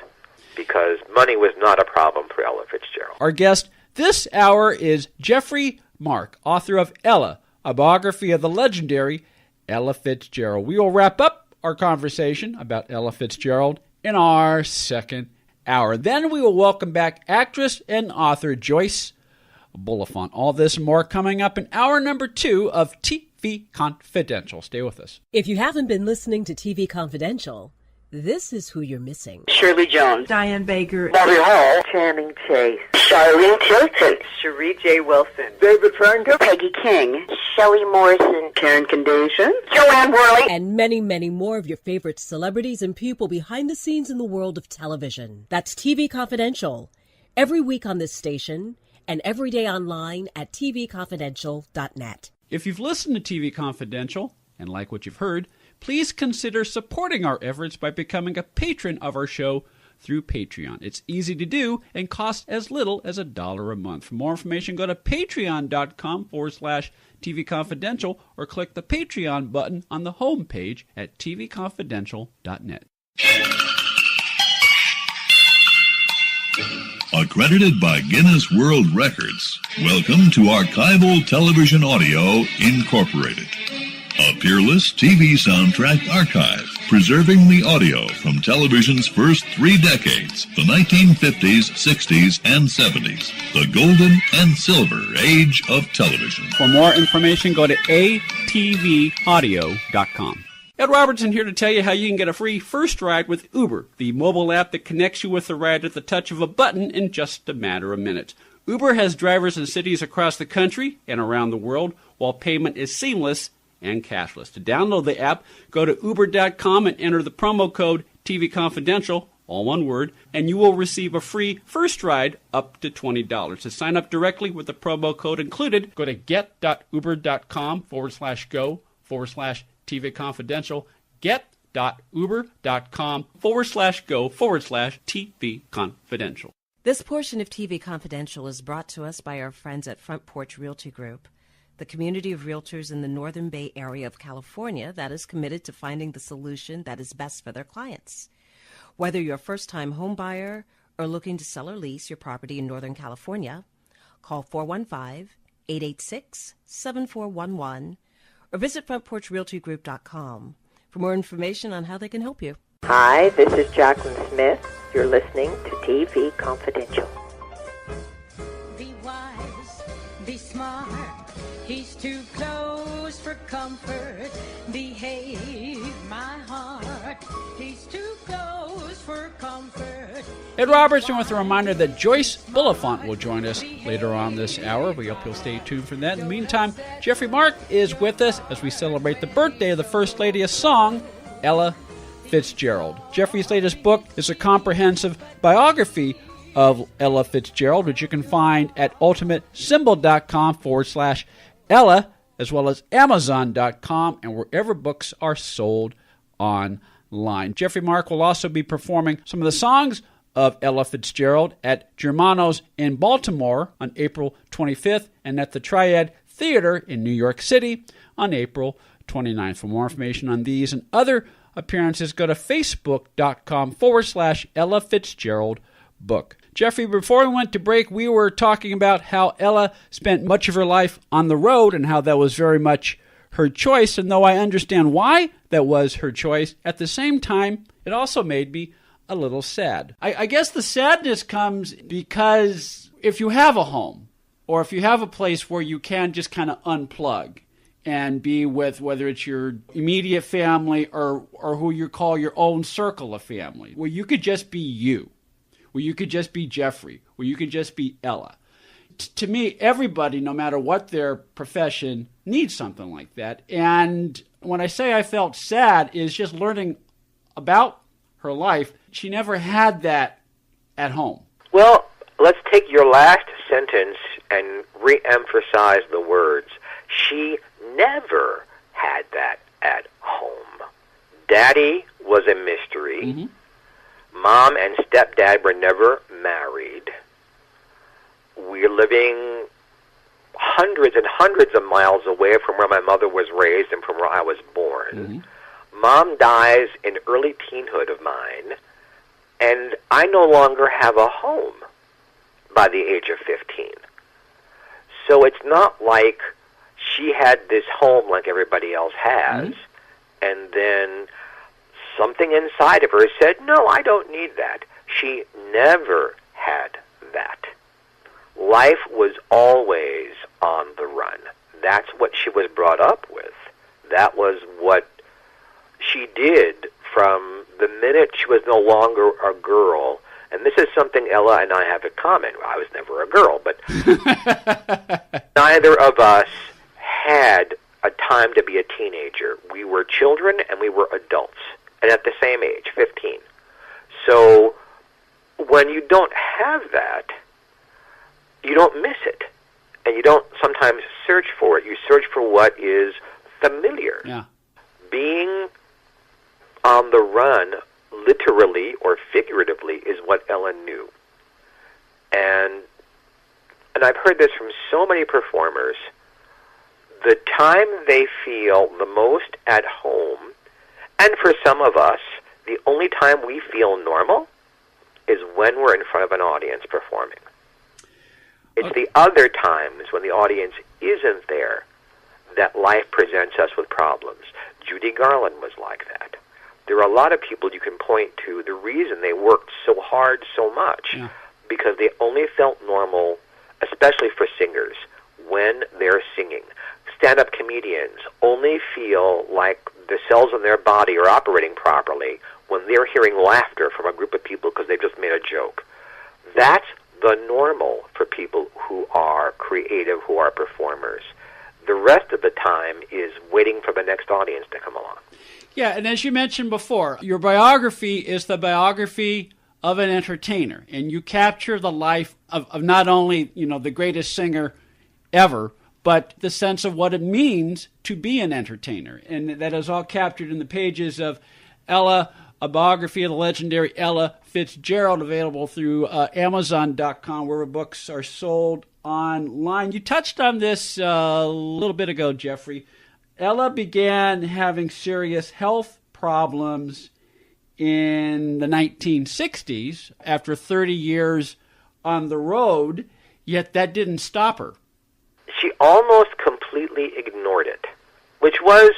Speaker 1: because money was not a problem for Ella Fitzgerald.
Speaker 2: Our guest this hour is Geoffrey Mark, author of Ella, a biography of the legendary Ella Fitzgerald. We will wrap up our conversation about Ella Fitzgerald in our second hour. Then we will welcome back actress and author Joyce Bulifant. All this and more coming up in hour number 2 of TV Confidential. Stay with us.
Speaker 5: If you haven't been listening to TV Confidential, this is who you're missing.
Speaker 7: Shirley Jones,
Speaker 10: Diane Baker,
Speaker 7: Bobby Hall, Channing Chase, Charlene Tilton, Cherie J. Wilson, David Franco, Peggy King, Shelley Morrison, Karen Kardashian, Joanne Worley,
Speaker 5: And many, many more of your favorite celebrities and people behind the scenes in the world of television. That's TV Confidential. Every week on this station and every day online at tvconfidential.net.
Speaker 2: If you've listened to TV Confidential and like what you've heard, please consider supporting our efforts by becoming a patron of our show through Patreon. It's easy to do and costs as little as $1 a month. For more information, go to patreon.com/TV Confidential or click the Patreon button on the home page at tvconfidential.net.
Speaker 6: Accredited by Guinness World Records, welcome to Archival Television Audio Incorporated, a peerless TV soundtrack archive preserving the audio from television's first 3 decades, the 1950s, 60s, and 70s, the golden and silver age of television.
Speaker 2: For more information, go to atvaudio.com. Ed Robertson here to tell you how you can get a free first ride with Uber, the mobile app that connects you with the ride at the touch of a button in just a matter of minutes. Uber has drivers in cities across the country and around the world, while payment is seamless and cashless. To download the app, go to uber.com and enter the promo code TV Confidential, all one word, and you will receive a free first ride up to $20. To sign up directly with the promo code included, go to get.uber.com/go/TV Confidential, get.uber.com/go/TV Confidential.
Speaker 4: This portion of TV Confidential is brought to us by our friends at Front Porch Realty Group, the community of realtors in the Northern Bay area of California that is committed to finding the solution that is best for their clients. Whether you're a first-time home buyer or looking to sell or lease your property in Northern California, call 415-886-7411 or visit frontporchrealtygroup.com for more information on how they can help you.
Speaker 7: Hi, this is Jacqueline Smith. You're listening to TV Confidential.
Speaker 8: Be wise, be smart. He's too close for comfort. Behave, my heart. He's too close for comfort.
Speaker 2: Ed Robertson with a reminder that Joyce Bulifant will join us later on this hour. We hope you'll stay tuned for that. In the meantime, Geoffrey Mark is with us as we celebrate the birthday of the First Lady of Song, Ella Fitzgerald. Geoffrey's latest book is a comprehensive biography of Ella Fitzgerald, which you can find at ultimatesymbol.com/Ella, as well as Amazon.com and wherever books are sold online. Geoffrey Mark will also be performing some of the songs of Ella Fitzgerald at Germano's in Baltimore on April 25th and at the Triad Theater in New York City on April 29th. For more information on these and other appearances, go to facebook.com/Ella Fitzgerald book. Geoffrey, before we went to break, we were talking about how Ella spent much of her life on the road and how that was very much her choice. And though I understand why that was her choice, at the same time, it also made me a little sad. I guess the sadness comes because if you have a home or if you have a place where you can just kind of unplug and be with whether it's your immediate family or who you call your own circle of family, where you could just be you, where you could just be Geoffrey, where you could just be Ella. To me, everybody, no matter what their profession, needs something like that. And when I say I felt sad, is just learning about her life. She never had that at home.
Speaker 1: Well, let's take your last sentence and re-emphasize the words. She never had that at home. Daddy was a mystery.
Speaker 2: Mm-hmm.
Speaker 1: Mom and stepdad were never married. We're living hundreds and hundreds of miles away from where my mother was raised and from where I was born.
Speaker 2: Mm-hmm.
Speaker 1: Mom dies in early teenhood of mine, and I no longer have a home by the age of 15. So it's not like she had this home like everybody else has,
Speaker 2: mm-hmm.
Speaker 1: and then something inside of her said, no, I don't need that. She never had that. Life was always on the run. That's what she was brought up with. That was what she did from the minute she was no longer a girl. And this is something Ella and I have in common. I was never a girl, but neither of us had a time to be a teenager. We were children and we were adults, and at the same age, 15. So when you don't have that, you don't miss it. And you don't sometimes search for it. You search for what is familiar.
Speaker 2: Yeah.
Speaker 1: Being on the run, literally or figuratively, is what Ella knew. And I've heard this from so many performers. The time they feel the most at home, and for some of us, the only time we feel normal, is when we're in front of an audience performing. It's the other times when the audience isn't there that life presents us with problems. Judy Garland was like that. There are a lot of people you can point to. The reason they worked so hard so much, because they only felt normal, especially for singers, when they're singing. Stand-up comedians only feel like the cells in their body are operating properly when they're hearing laughter from a group of people because they've just made a joke. That's the normal for people who are creative, who are performers. The rest of the time is waiting for the next audience to come along.
Speaker 2: Yeah, and as you mentioned before, your biography is the biography of an entertainer, and you capture the life of not only, the greatest singer ever, but the sense of what it means to be an entertainer. And that is all captured in the pages of Ella, a biography of the legendary Ella Fitzgerald, available through Amazon.com, where books are sold online. You touched on this a little bit ago, Geoffrey. Ella began having serious health problems in the 1960s after 30 years on the road, yet that didn't stop her.
Speaker 1: She almost completely ignored it, which was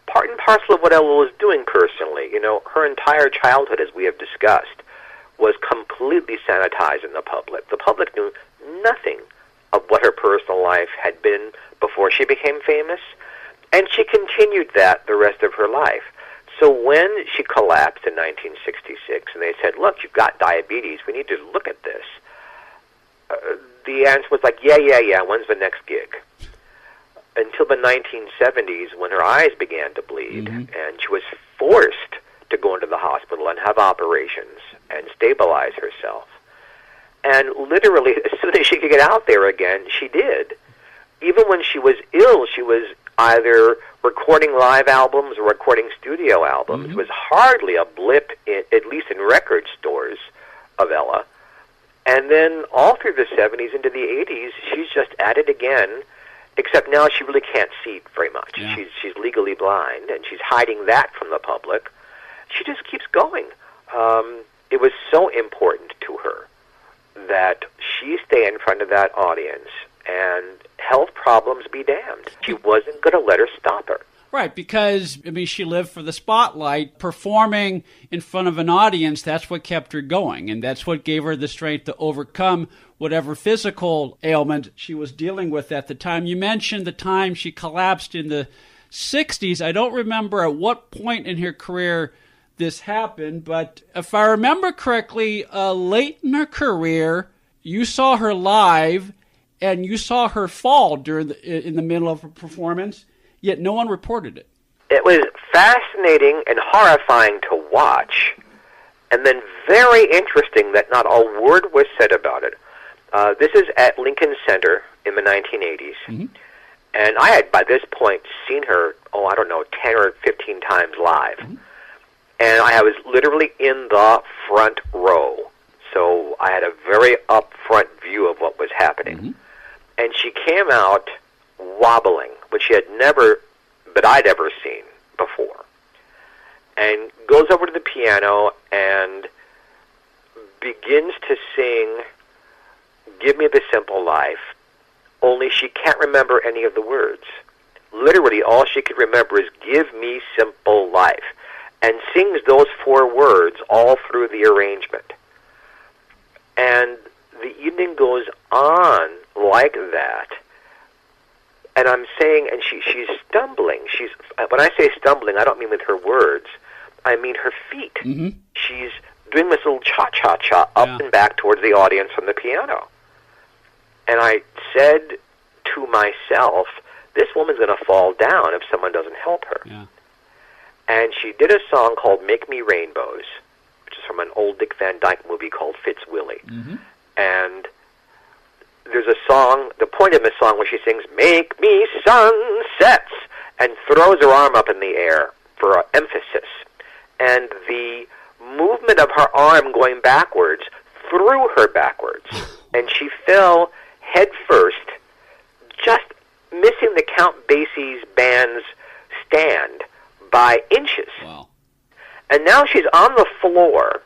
Speaker 1: part and parcel of what Ella was doing personally. Her entire childhood, as we have discussed, was completely sanitized in the public. The public knew nothing of what her personal life had been before she became famous, and she continued that the rest of her life. So when she collapsed in 1966 and they said, look, you've got diabetes, we need to look at this, the answer was like, yeah, when's the next gig? Until the 1970s, when her eyes began to bleed, and she was forced to go into the hospital and have operations and stabilize herself. And literally, as soon as she could get out there again, she did. Even when she was ill, she was either recording live albums or recording studio albums. It was hardly a blip, at least in record stores, of Ella. And then all through the 70s into the 80s, she's just at it again, except now she really can't see very much.
Speaker 2: Yeah.
Speaker 1: She's legally blind, and she's hiding that from the public. She just keeps going. It was so important to her that she stay in front of that audience, and health problems be damned. She wasn't going to let her stop her.
Speaker 2: Right, because, she lived for the spotlight. Performing in front of an audience, that's what kept her going, and that's what gave her the strength to overcome whatever physical ailment she was dealing with at the time. You mentioned the time she collapsed in the 60s. I don't remember at what point in her career this happened, but if I remember correctly, late in her career, you saw her live, and you saw her fall in the middle of a performance, yet no one reported it.
Speaker 1: It was fascinating and horrifying to watch, and then very interesting that not a word was said about it. This is at Lincoln Center in the 1980s, And I had, by this point, seen her, 10 or 15 times live. Mm-hmm. And I was literally in the front row. So I had a very up-front view of what was happening. Mm-hmm. And she came out wobbling, which I'd ever seen before. And goes over to the piano and begins to sing Give Me the Simple Life, only she can't remember any of the words. Literally, all she could remember is Give Me Simple Life, and sings those 4 words all through the arrangement. And the evening goes on like that. And I'm saying, and she's stumbling. When I say stumbling, I don't mean with her words. I mean her feet. Mm-hmm. She's doing this little cha-cha-cha up and back towards the audience from the piano. And I said to myself, this woman's going to fall down if someone doesn't help her. Yeah. And she did a song called Make Me Rainbows, which is from an old Dick Van Dyke movie called Fitzwilly. Mm-hmm. And there's a song, the point of the song where she sings, Make me sunsets, and throws her arm up in the air for emphasis. And the movement of her arm going backwards threw her backwards. And she fell head first, just missing the Count Basie's band's stand by inches. Wow. And now she's on the floor,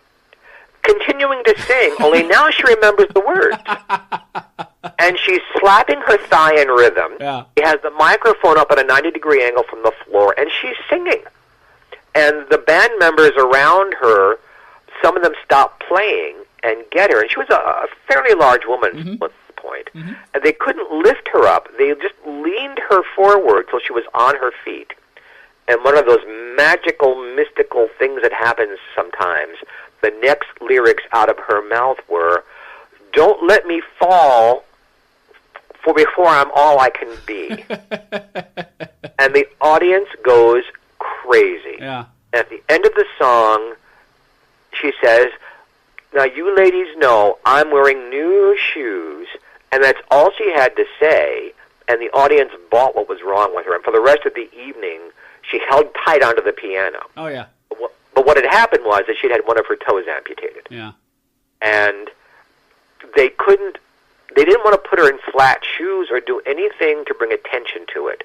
Speaker 1: continuing to sing, only now she remembers the words. And she's slapping her thigh in rhythm. Yeah. She has the microphone up at a 90-degree angle from the floor, and she's singing. And the band members around her, some of them stop playing and get her. And she was a fairly large woman mm-hmm. at the point. Mm-hmm. And they couldn't lift her up. They just leaned her forward till she was on her feet. And one of those magical, mystical things that happens sometimes, the next lyrics out of her mouth were, don't let me fall, for before I'm all I can be. And the audience goes crazy. Yeah. At the end of the song, she says, now you ladies know I'm wearing new shoes. And that's all she had to say, and the audience bought what was wrong with her. And for the rest of the evening, she held tight onto the piano. Oh, yeah. But what had happened was that she'd had one of her toes amputated. Yeah. And they didn't want to put her in flat shoes or do anything to bring attention to it,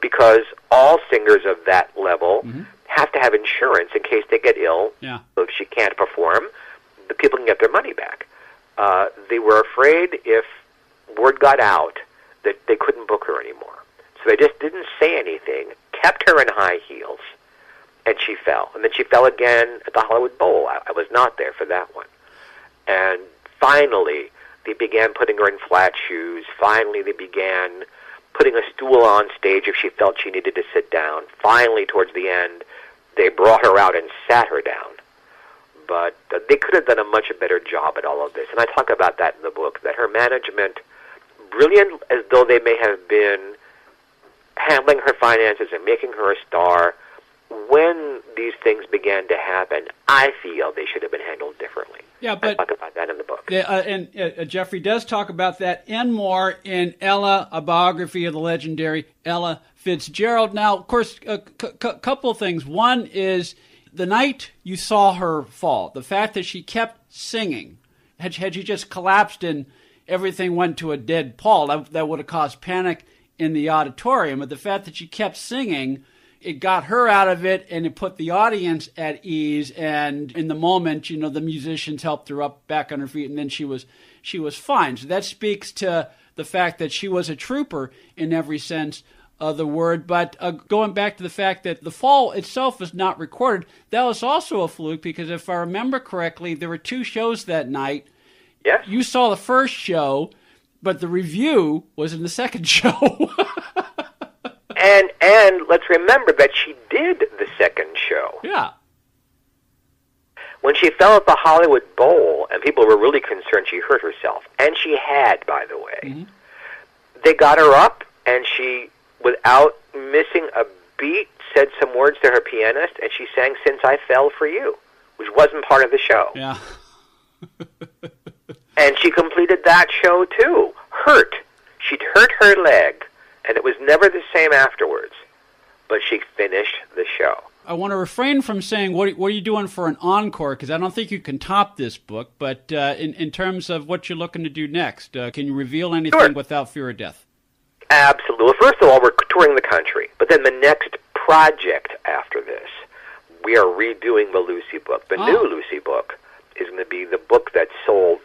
Speaker 1: because all singers of that level mm-hmm. have to have insurance in case they get ill. Yeah. So if she can't perform, the people can get their money back. They were afraid if word got out that they couldn't book her anymore. So they just didn't say anything, kept her in high heels, and she fell. And then she fell again at the Hollywood Bowl. I was not there for that one. And finally, they began putting her in flat shoes. Finally, they began putting a stool on stage if she felt she needed to sit down. Finally, towards the end, they brought her out and sat her down. But they could have done a much better job at all of this. And I talk about that in the book, that her management, brilliant as though they may have been handling her finances and making her a star, when these things began to happen, I feel they should have been handled differently. Yeah, but I talk about that in the book.
Speaker 2: And Geoffrey does talk about that and more in Ella, a biography of the legendary Ella Fitzgerald. Now, of course, a couple of things. One is the night you saw her fall, the fact that she kept singing. Had she just collapsed and everything went to a dead pulp, that would have caused panic in the auditorium. But the fact that she kept singing, it got her out of it, and it put the audience at ease. And in the moment, the musicians helped her up back on her feet, and then she was fine. So that speaks to the fact that she was a trooper in every sense of the word. But going back to the fact that the fall itself was not recorded, that was also a fluke, because if I remember correctly, there were 2 shows that night. Yes. You saw the first show, but the review was in the second show.
Speaker 1: And let's remember that she did the second show. Yeah. When she fell at the Hollywood Bowl, and people were really concerned she hurt herself, and she had, by the way, mm-hmm. they got her up, and she, without missing a beat, said some words to her pianist, and she sang Since I Fell for You, which wasn't part of the show. Yeah. And she completed that show, too. Hurt. She'd hurt her leg, and it was never the same afterwards. But she finished the show.
Speaker 2: I want to refrain from saying, what are you doing for an encore? Because I don't think you can top this book. But in terms of what you're looking to do next, can you reveal anything without fear of death?
Speaker 1: Absolutely. Well, first of all, we're touring the country. But then the next project after this, we are redoing the Lucy book. The new Lucy book is going to be the book that sold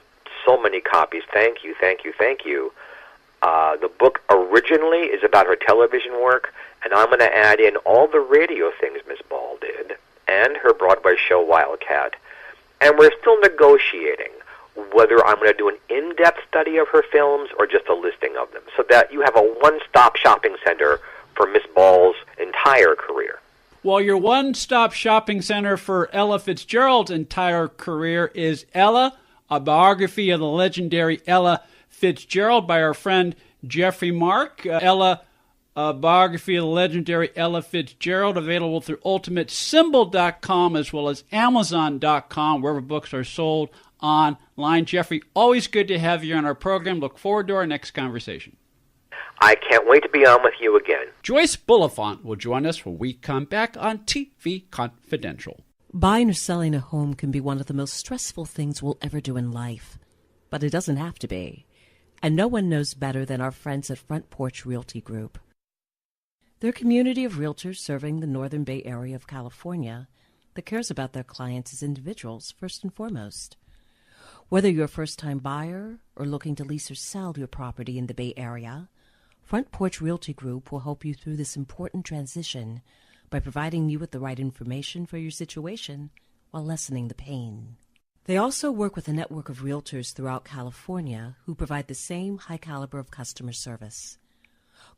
Speaker 1: so many copies. Thank you, thank you, thank you. The book originally is about her television work, and I'm going to add in all the radio things Miss Ball did and her Broadway show Wildcat. And we're still negotiating whether I'm going to do an in-depth study of her films or just a listing of them, so that you have a one-stop shopping center for Miss Ball's entire career.
Speaker 2: Well, your one-stop shopping center for Ella Fitzgerald's entire career is Ella, a biography of the legendary Ella Fitzgerald by our friend Geoffrey Mark. Ella, a biography of the legendary Ella Fitzgerald, available through UltimateSymbol.com as well as Amazon.com, wherever books are sold online. Geoffrey, always good to have you on our program. Look forward to our next conversation.
Speaker 1: I can't wait to be on with you again.
Speaker 2: Joyce Bulifant will join us when we come back on TV Confidential.
Speaker 5: Buying or selling a home can be one of the most stressful things we'll ever do in life, but it doesn't have to be. And no one knows better than our friends at Front Porch Realty Group. They're a community of realtors serving the Northern Bay Area of California that cares about their clients as individuals first and foremost. Whether you're a first-time buyer or looking to lease or sell your property in the Bay Area, Front Porch Realty Group will help you through this important transition by providing you with the right information for your situation while lessening the pain. They also work with a network of realtors throughout California who provide the same high caliber of customer service.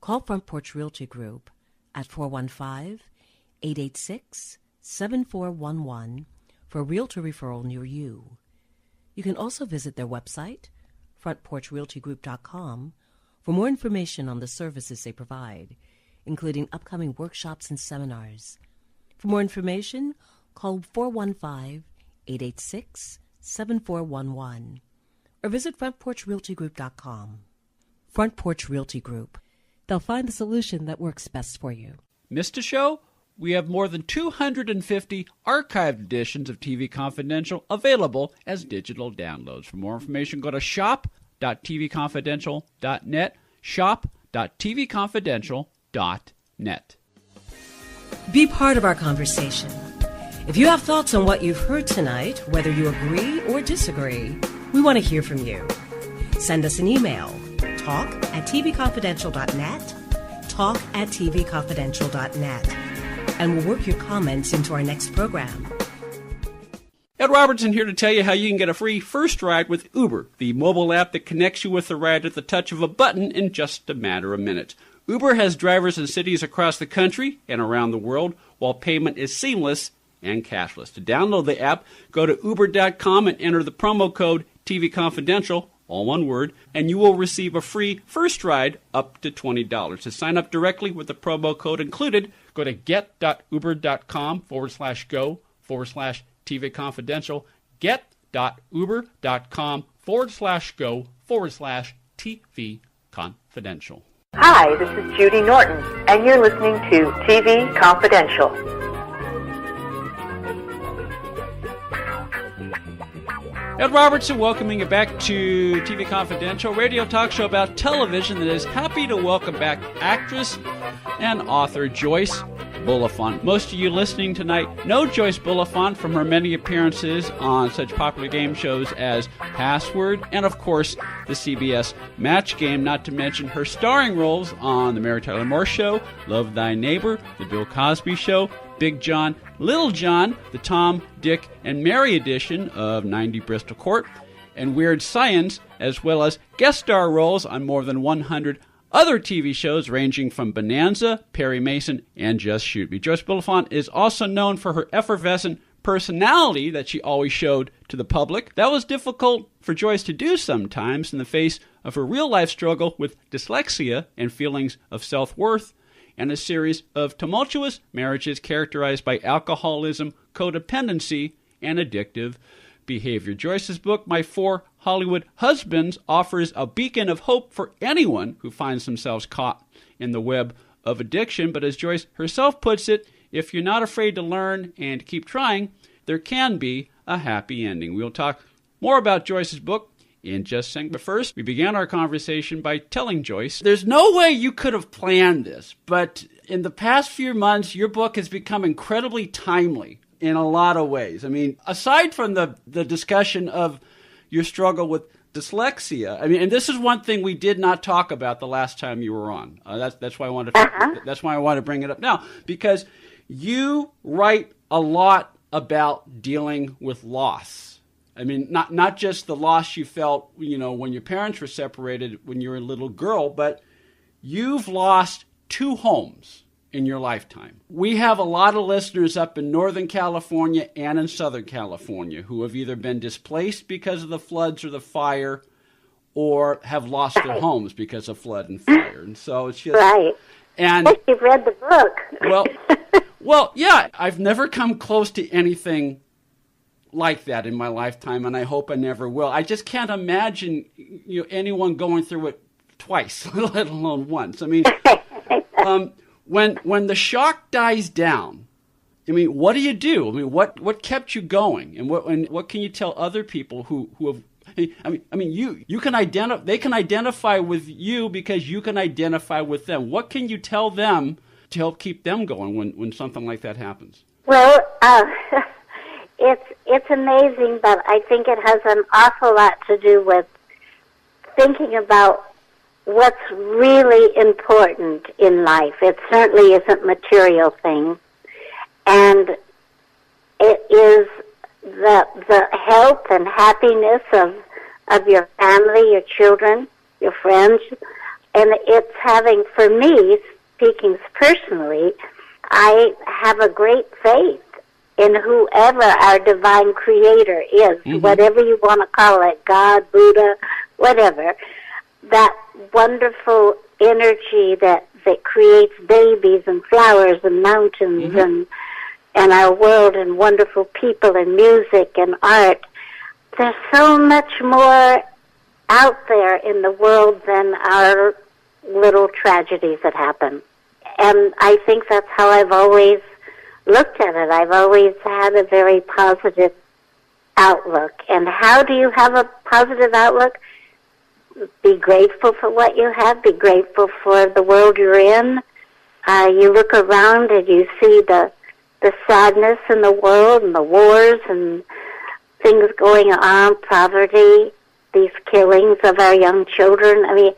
Speaker 5: Call Front Porch Realty Group at 415-886-7411 for a realtor referral near you. You can also visit their website, frontporchrealtygroup.com, for more information on the services they provide, including upcoming workshops and seminars. For more information, call 415-886-7411 or visit frontporchrealtygroup.com. Front Porch Realty Group. They'll find the solution that works best for you.
Speaker 2: Missed a show? We have more than 250 archived editions of TV Confidential available as digital downloads. For more information, go to shop.tvconfidential.net, shop.tvconfidential.net.
Speaker 5: Be part of our conversation. If you have thoughts on what you've heard tonight, whether you agree or disagree, we want to hear from you. Send us an email, talk@tvconfidential.net, talk@tvconfidential.net, and we'll work your comments into our next program.
Speaker 2: Ed Robertson here to tell you how you can get a free first ride with Uber, the mobile app that connects you with a ride at the touch of a button in just a matter of minutes. Uber has drivers in cities across the country and around the world, while payment is seamless and cashless. To download the app, go to uber.com and enter the promo code TV Confidential, all one word, and you will receive a free first ride up to $20. To sign up directly with the promo code included, go to get.uber.com/go/TV Confidential, get.uber.com/go/TV Confidential.
Speaker 10: Hi, this is Judy Norton, and you're listening to TV Confidential.
Speaker 2: Ed Robertson welcoming you back to TV Confidential, radio talk show about television that is happy to welcome back actress and author Joyce Bulifant. Most of you listening tonight know Joyce Bulifant from her many appearances on such popular game shows as Password and, of course, the CBS Match Game, not to mention her starring roles on The Mary Tyler Moore Show, Love Thy Neighbor, The Bill Cosby Show, Big John, Little John, the Tom, Dick, and Mary edition of 90 Bristol Court, and Weird Science, as well as guest star roles on more than 100 other TV shows ranging from Bonanza, Perry Mason, and Just Shoot Me. Joyce Bulifant is also known for her effervescent personality that she always showed to the public. That was difficult for Joyce to do sometimes in the face of her real-life struggle with dyslexia and feelings of self-worth, and a series of tumultuous marriages characterized by alcoholism, codependency, and addictive behavior. Joyce's book, My 4 Hollywood Husbands offers a beacon of hope for anyone who finds themselves caught in the web of addiction. But as Joyce herself puts it, if you're not afraid to learn and keep trying, there can be a happy ending. We'll talk more about Joyce's book in just a second. But first, we began our conversation by telling Joyce, there's no way you could have planned this, but in the past few months, your book has become incredibly timely in a lot of ways. I mean, aside from the discussion of your struggle with dyslexia, I mean, and this is one thing we did not talk about the last time you were on. That's why I wanted to, that's why I want to bring it up now, because you write a lot about dealing with loss. I mean, not just the loss you felt, when your parents were separated when you were a little girl, but you've lost 2 homes in your lifetime. We have a lot of listeners up in Northern California and in Southern California who have either been displaced because of the floods or the fire, or have lost their homes because of flood and fire. And so it's just
Speaker 11: right.
Speaker 2: And
Speaker 11: you've read the book.
Speaker 2: Well, yeah, I've never come close to anything like that in my lifetime, and I hope I never will. I just can't imagine anyone going through it twice, let alone once. I mean, when the shock dies down, I mean, what do you do? I mean, what kept you going, and what can you tell other people who have? I mean, you can identify. They can identify with you because you can identify with them. What can you tell them to help keep them going when something like that happens?
Speaker 11: Well, it's amazing, but I think it has an awful lot to do with thinking about what's really important in life. It certainly isn't material things, and it is the health and happiness of your family, your children, your friends, and it's having, for me, speaking personally, I have a great faith in whoever our divine creator is, whatever you want to call it, God, Buddha, whatever, that wonderful energy that creates babies and flowers and mountains and our world and wonderful people and music and art. There's so much more out there in the world than our little tragedies that happen. And I think that's how I've always looked at it. I've always had a very positive outlook. And how do you have a positive outlook? Be grateful for what you have. Be grateful for the world you're in. You look around and you see the sadness in the world and the wars and things going on, poverty, these killings of our young children. I mean,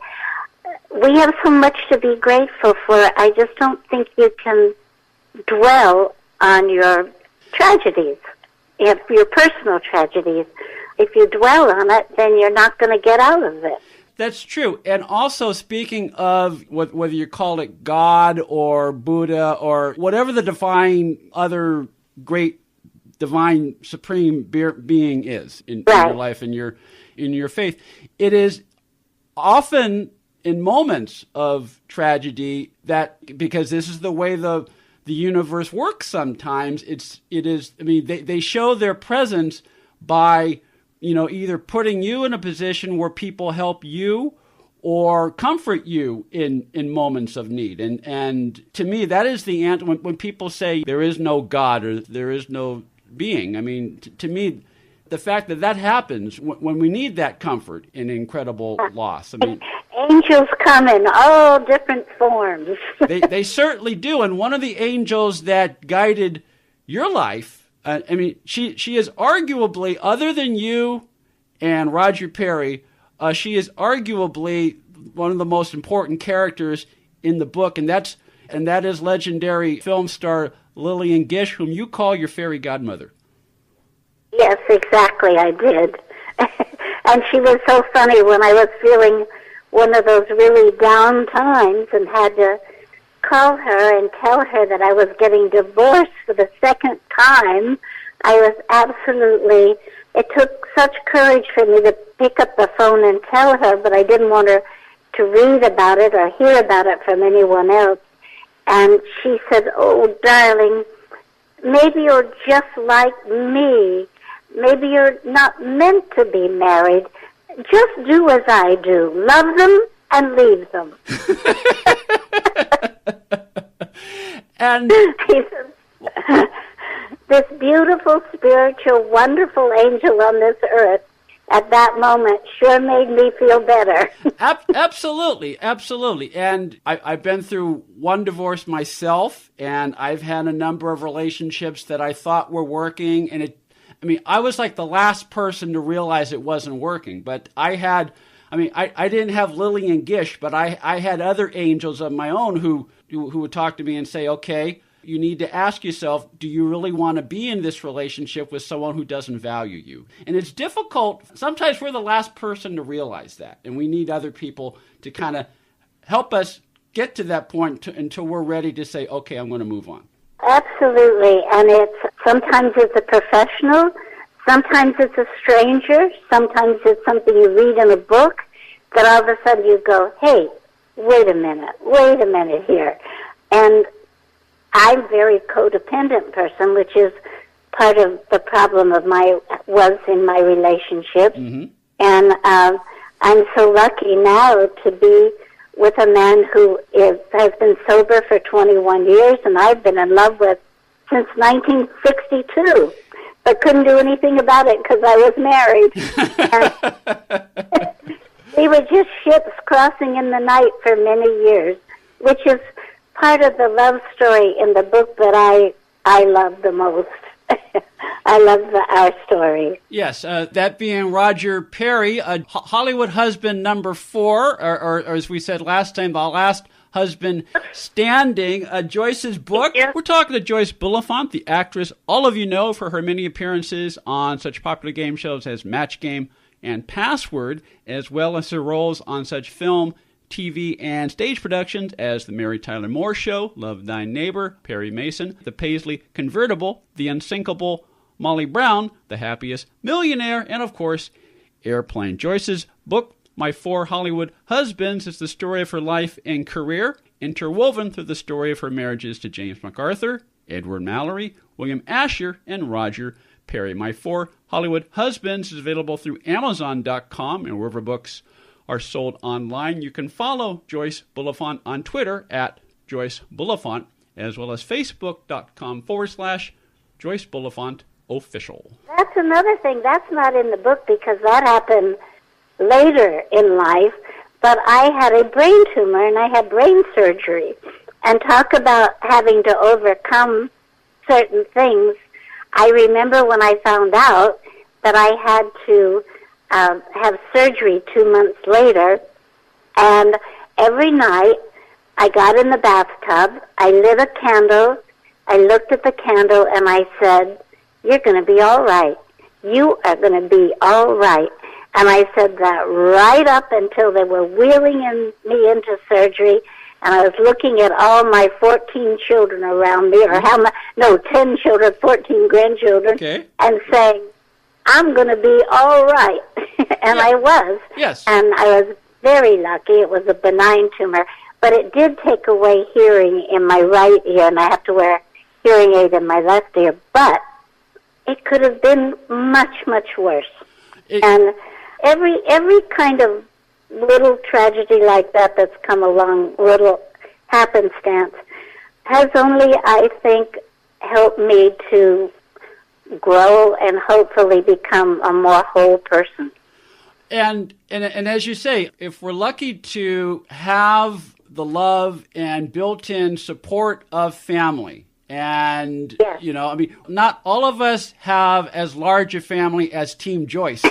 Speaker 11: we have so much to be grateful for. I just don't think you can dwell on your tragedies, your personal tragedies. If you dwell on it, then you're not going to get out of it.
Speaker 2: That's true. And also, speaking of whether you call it God or Buddha or whatever the divine, other great divine supreme being is in your life and in your faith, it is often in moments of tragedy that, because this is the way the universe works sometimes, it is, I mean, they show their presence by, either putting you in a position where people help you or comfort you in moments of need. And to me, that is the answer. When people say there is no God or there is no being, I mean, to me, the fact that happens when we need that comfort in incredible loss. I mean,
Speaker 11: angels come in all different forms.
Speaker 2: they certainly do. And one of the angels that guided your life, I mean, she is arguably, other than you and Roger Perry, she is arguably one of the most important characters in the book, and that is legendary film star Lillian Gish, whom you call your fairy godmother.
Speaker 11: Yes, exactly, I did. And she was so funny when I was feeling one of those really down times and had to call her and tell her that I was getting divorced for the second time. I was absolutely, it took such courage for me to pick up the phone and tell her, but I didn't want her to read about it or hear about it from anyone else. And she said, "Oh, darling, maybe you're just like me. Maybe you're not meant to be married. just do as I do. Love them and leave them.
Speaker 2: And
Speaker 11: He says, this beautiful, spiritual, wonderful angel on this earth at that moment sure made me feel better.
Speaker 2: Absolutely. And I've been through one divorce myself, and I've had a number of relationships that I thought were working, and I was like the last person to realize it wasn't working. But I didn't have Lillian Gish, but I had other angels of my own who would talk to me and say, okay, you need to ask yourself, do you really want to be in this relationship with someone who doesn't value you? And it's difficult. Sometimes we're the last person to realize that, and we need other people to kind of help us get to that point until we're ready to say, okay, I'm going to move on.
Speaker 11: Absolutely. And sometimes it's a professional, sometimes it's a stranger, sometimes it's something you read in a book that all of a sudden you go, hey, wait a minute here. And I'm a very codependent person, which is part of the problem was in my relationship. Mm-hmm. And I'm so lucky now to be with a man who has been sober for 21 years, and I've been in love with since 1962, but couldn't do anything about it because I was married. We were just ships crossing in the night for many years, which is part of the love story in the book that I love the most. I love our story.
Speaker 2: Yes, that being Roger Perry, Hollywood husband number 4, or as we said last time, the last husband standing. Joyce's book. Yeah. We're talking to Joyce Bulifant, the actress all of you know for her many appearances on such popular game shows as Match Game and Password, as well as her roles on such film, TV, and stage productions as The Mary Tyler Moore Show, Love Thy Neighbor, Perry Mason, The Paisley Convertible, The Unsinkable Molly Brown, The Happiest Millionaire, and of course, Airplane. Joyce's book, My 4 Hollywood Husbands, is the story of her life and career, interwoven through the story of her marriages to James MacArthur, Edward Mallory, William Asher, and Roger Perry. My 4 Hollywood Husbands is available through Amazon.com and wherever books are sold online. You can follow Joyce Bulifant on Twitter at Joyce Bulifant, as well as Facebook.com/Joyce Bulifant Official.
Speaker 11: That's another thing. That's not in the book because that happened later in life. But I had a brain tumor and I had brain surgery. And talk about having to overcome certain things. I remember when I found out that I had to have surgery 2 months later, and every night I got in the bathtub, I lit a candle, I looked at the candle, and I said, you're going to be all right. You are going to be all right. And I said that right up until they were wheeling me into surgery, and I was looking at all my 14 children around me, or 10 children, 14 grandchildren, okay, and saying, I'm going to be all right. And I was.
Speaker 2: Yes.
Speaker 11: And I was very lucky. It was a benign tumor. But it did take away hearing in my right ear, and I have to wear hearing aid in my left ear. But it could have been much, much worse. And every kind of little tragedy like that that's come along, little happenstance, has only, I think, helped me to grow and hopefully become a more whole person.
Speaker 2: And as you say, if we're lucky to have the love and built-in support of family, and yes, not all of us have as large a family as Team Joyce,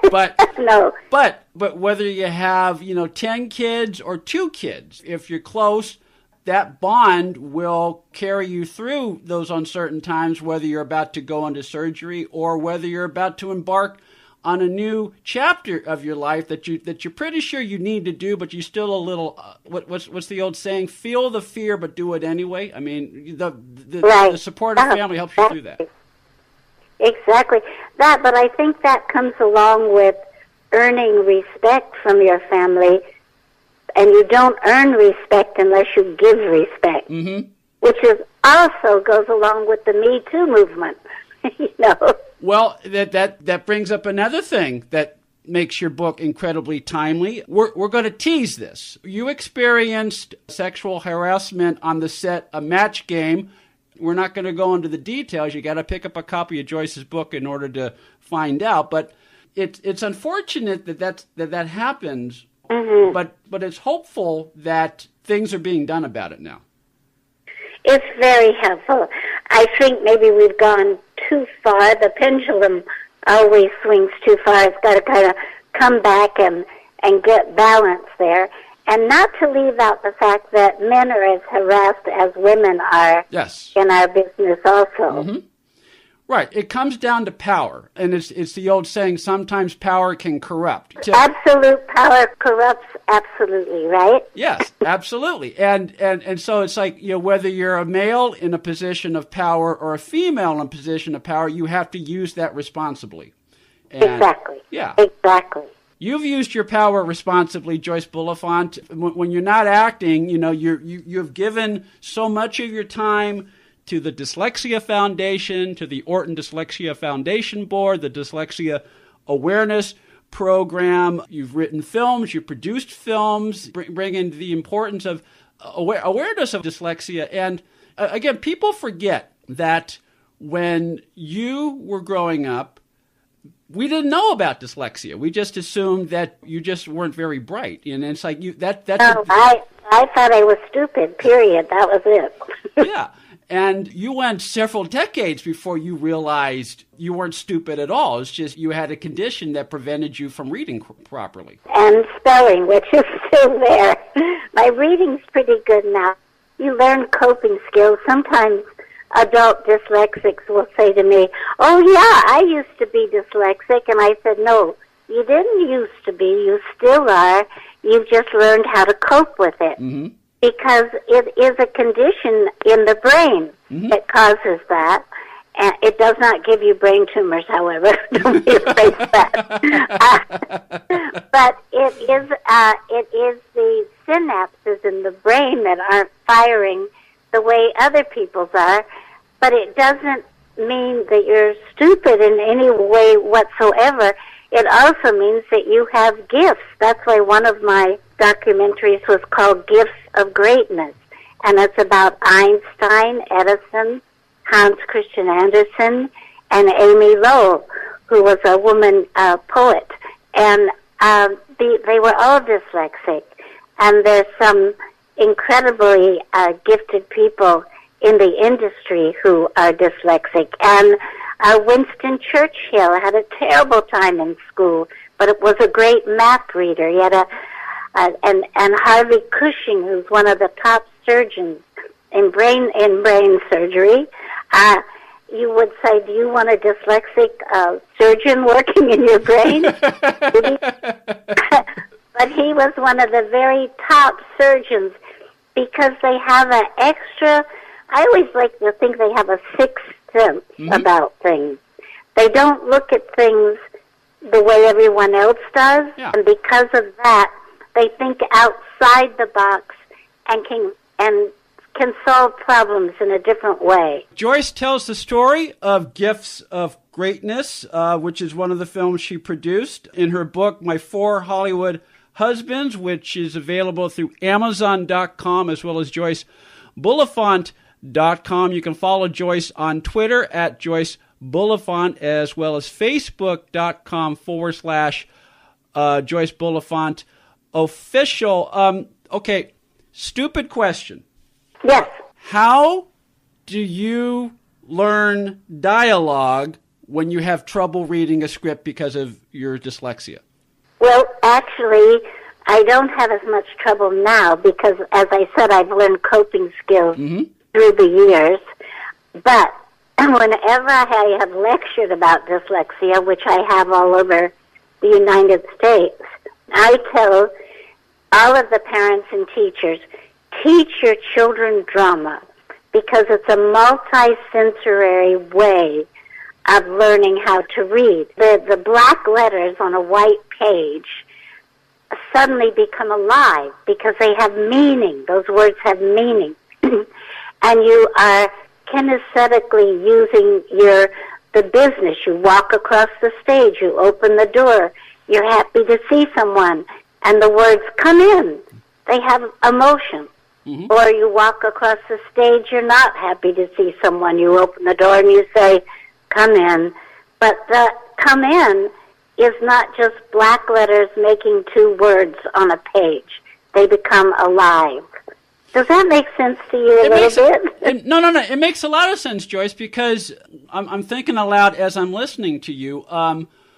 Speaker 2: but
Speaker 11: no,
Speaker 2: but whether you have 10 kids or 2 kids, if you're close, that bond will carry you through those uncertain times, whether you're about to go into surgery or whether you're about to embark on a new chapter of your life that you're pretty sure you need to do, but you're still a little, what's the old saying? Feel the fear, but do it anyway. I mean, the support of family helps you through that.
Speaker 11: Exactly. But I think that comes along with earning respect from your family. And you don't earn respect unless you give respect, which also goes along with the Me Too movement.
Speaker 2: Well, that brings up another thing that makes your book incredibly timely. We're going to tease this. You experienced sexual harassment on the set of Match Game. We're not going to go into the details. You got to pick up a copy of Joyce's book in order to find out. But it's unfortunate that happens. Mm-hmm. But it's hopeful that things are being done about it now.
Speaker 11: It's very helpful. I think maybe we've gone too far. The pendulum always swings too far. It's got to kind of come back and get balance there. And not to leave out the fact that men are as harassed as women are in our business also.
Speaker 2: Mm-hmm. Right. It comes down to power. And it's the old saying, sometimes power can corrupt.
Speaker 11: Absolute power corrupts absolutely, right?
Speaker 2: Yes, absolutely. And so it's like, whether you're a male in a position of power or a female in a position of power, you have to use that responsibly. And,
Speaker 11: exactly.
Speaker 2: Yeah.
Speaker 11: Exactly.
Speaker 2: You've used your power responsibly, Joyce Bulifant. When you're not acting, you've given so much of your time to the Dyslexia Foundation, to the Orton Dyslexia Foundation Board, the Dyslexia Awareness Program. You've written films, you've produced films, bringing the importance of awareness of dyslexia. And again, people forget that when you were growing up, we didn't know about dyslexia. We just assumed that you just weren't very bright. And it's like
Speaker 11: I thought I was stupid, period. That was it.
Speaker 2: Yeah. And you went several decades before you realized you weren't stupid at all. It's just you had a condition that prevented you from reading properly.
Speaker 11: And spelling, which is still there. My reading's pretty good now. You learn coping skills. Sometimes adult dyslexics will say to me, "Oh, yeah, I used to be dyslexic." And I said, "No, you didn't used to be. You still are. You've just learned how to cope with it." Mm-hmm. Because it is a condition in the brain that causes that. And it does not give you brain tumors, however. Don't be afraid of that. But it is the synapses in the brain that aren't firing the way other people's are. But it doesn't mean that you're stupid in any way whatsoever. It also means that you have gifts. That's why one of my documentaries was called Gifts of Greatness. And it's about Einstein, Edison, Hans Christian Andersen, and Amy Lowell, who was a woman poet. And they were all dyslexic. And there's some incredibly gifted people in the industry who are dyslexic. And Winston Churchill had a terrible time in school, but it was a great math reader. He had and Harvey Cushing, who's one of the top surgeons in brain surgery. You would say, "Do you want a dyslexic surgeon working in your brain?" But he was one of the very top surgeons because they have an extra. I always like to think they have a sixth sense about things. They don't look at things the way everyone else does, and because of that, they think outside the box and can solve problems in a different way.
Speaker 2: Joyce tells the story of Gifts of Greatness, which is one of the films she produced in her book, My 4 Hollywood Husbands, which is available through Amazon.com as well as JoyceBulifant.com. You can follow Joyce on Twitter at Joyce Bulifant as well as Facebook.com/Joyce Bulifant official. Okay, stupid question.
Speaker 11: Yes.
Speaker 2: How do you learn dialogue when you have trouble reading a script because of your dyslexia?
Speaker 11: Well, actually, I don't have as much trouble now because, as I said, I've learned coping skills through the years. But whenever I have lectured about dyslexia, which I have all over the United States, I tell all of the parents and teachers, teach your children drama because it's a multi-sensory way of learning how to read. The black letters on a white page suddenly become alive because they have meaning. Those words have meaning. And you are kinesthetically using the business. You walk across the stage, you open the door, you're happy to see someone, and the words come in. They have emotion. Mm-hmm. Or you walk across the stage, you're not happy to see someone. You open the door and you say, come in. But the come in is not just black letters making two words on a page. They become alive. Does that make sense to you a little bit?
Speaker 2: No. It makes a lot of sense, Joyce, because I'm thinking aloud as I'm listening to you.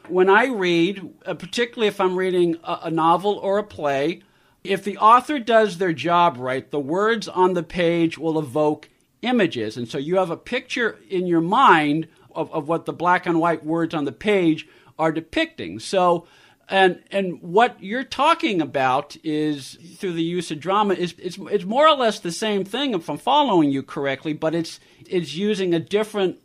Speaker 2: When I read, particularly if I'm reading a novel or a play, if the author does their job right, the words on the page will evoke images. And so you have a picture in your mind of what the black and white words on the page are depicting. So, and what you're talking about is, through the use of drama, it's more or less the same thing, if I'm following you correctly, but it's using a different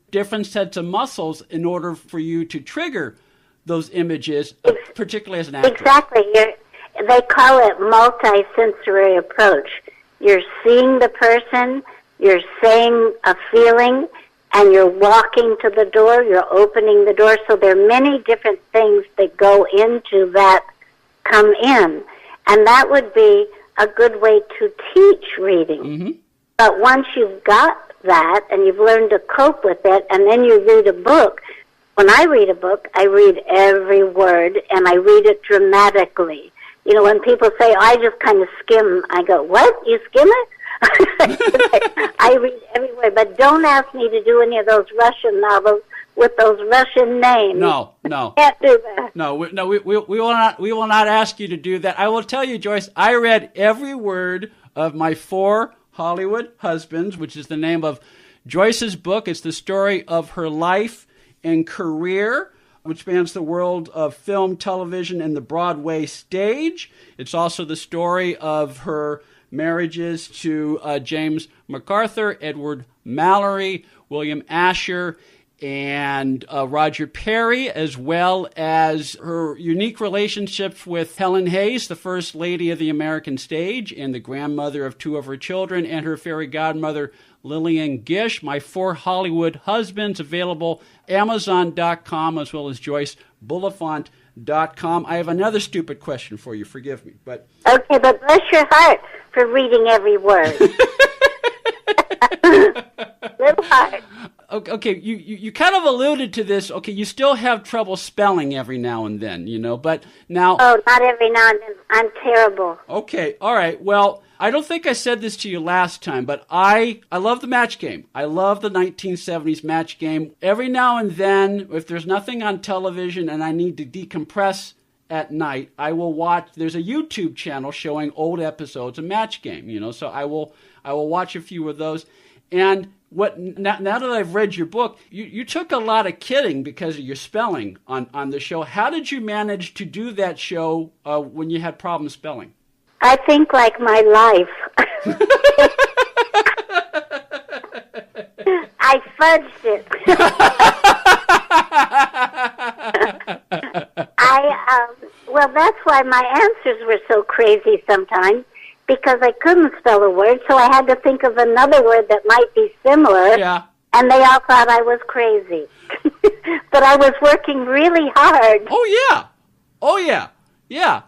Speaker 2: sets of muscles in order for you to trigger those images, particularly as an actress.
Speaker 11: Exactly. They call it multisensory approach. You're seeing the person, you're saying a feeling, and you're walking to the door, you're opening the door. So there are many different things that go into that come in. And that would be a good way to teach reading. Mm-hmm. But once you've got that and you've learned to cope with it, and then you read a book, when I read a book, I read every word, and I read it dramatically. You know, when people say, I just kind of skim, I go, what? You skim it? I read every word, but don't ask me to do any of those Russian novels with those Russian names.
Speaker 2: No.
Speaker 11: Can't do that.
Speaker 2: No, we will not ask you to do that. I will tell you, Joyce, I read every word of My 4 Hollywood Husbands, which is the name of Joyce's book. It's the story of her life and career, which spans the world of film, television, and the Broadway stage. It's also the story of her marriages to James MacArthur, Edward Mallory, William Asher, and Roger Perry, as well as her unique relationships with Helen Hayes, the First Lady of the American stage and the grandmother of 2 of her children, and her fairy godmother, Lillian Gish. My 4 Hollywood Husbands, available Amazon.com as well as JoyceBulifant.com. I have another stupid question for you. Forgive me, but
Speaker 11: okay, but bless your heart for reading every word. Little heart.
Speaker 2: Okay, you kind of alluded to this. Okay, you still have trouble spelling every now and then, but now...
Speaker 11: Oh, not every now and then. I'm terrible.
Speaker 2: Okay, all right. Well, I don't think I said this to you last time, but I love the match game. I love the 1970s match game. Every now and then, if there's nothing on television and I need to decompress at night, I will watch... There's a YouTube channel showing old episodes of Match Game, so I will watch a few of those. And now that I've read your book, you took a lot of kidding because of your spelling on the show. How did you manage to do that show when you had problems spelling?
Speaker 11: I think like my life. I fudged it. Well, that's why my answers were so crazy sometimes, because I couldn't spell a word, so I had to think of another word that might be similar, and they all thought I was crazy. But I was working really hard.
Speaker 2: Oh, yeah.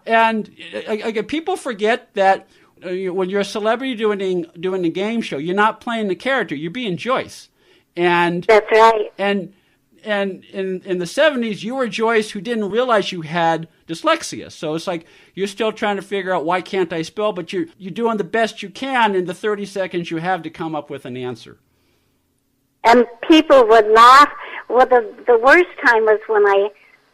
Speaker 2: And people forget that when you're a celebrity doing a game show, you're not playing the character, you're being Joyce. And
Speaker 11: that's right.
Speaker 2: And in the 70s, you were Joyce who didn't realize you had dyslexia. So it's like you're still trying to figure out, why can't I spell? But you're doing the best you can in the 30 seconds you have to come up with an answer.
Speaker 11: And people would laugh. Well, the worst time was when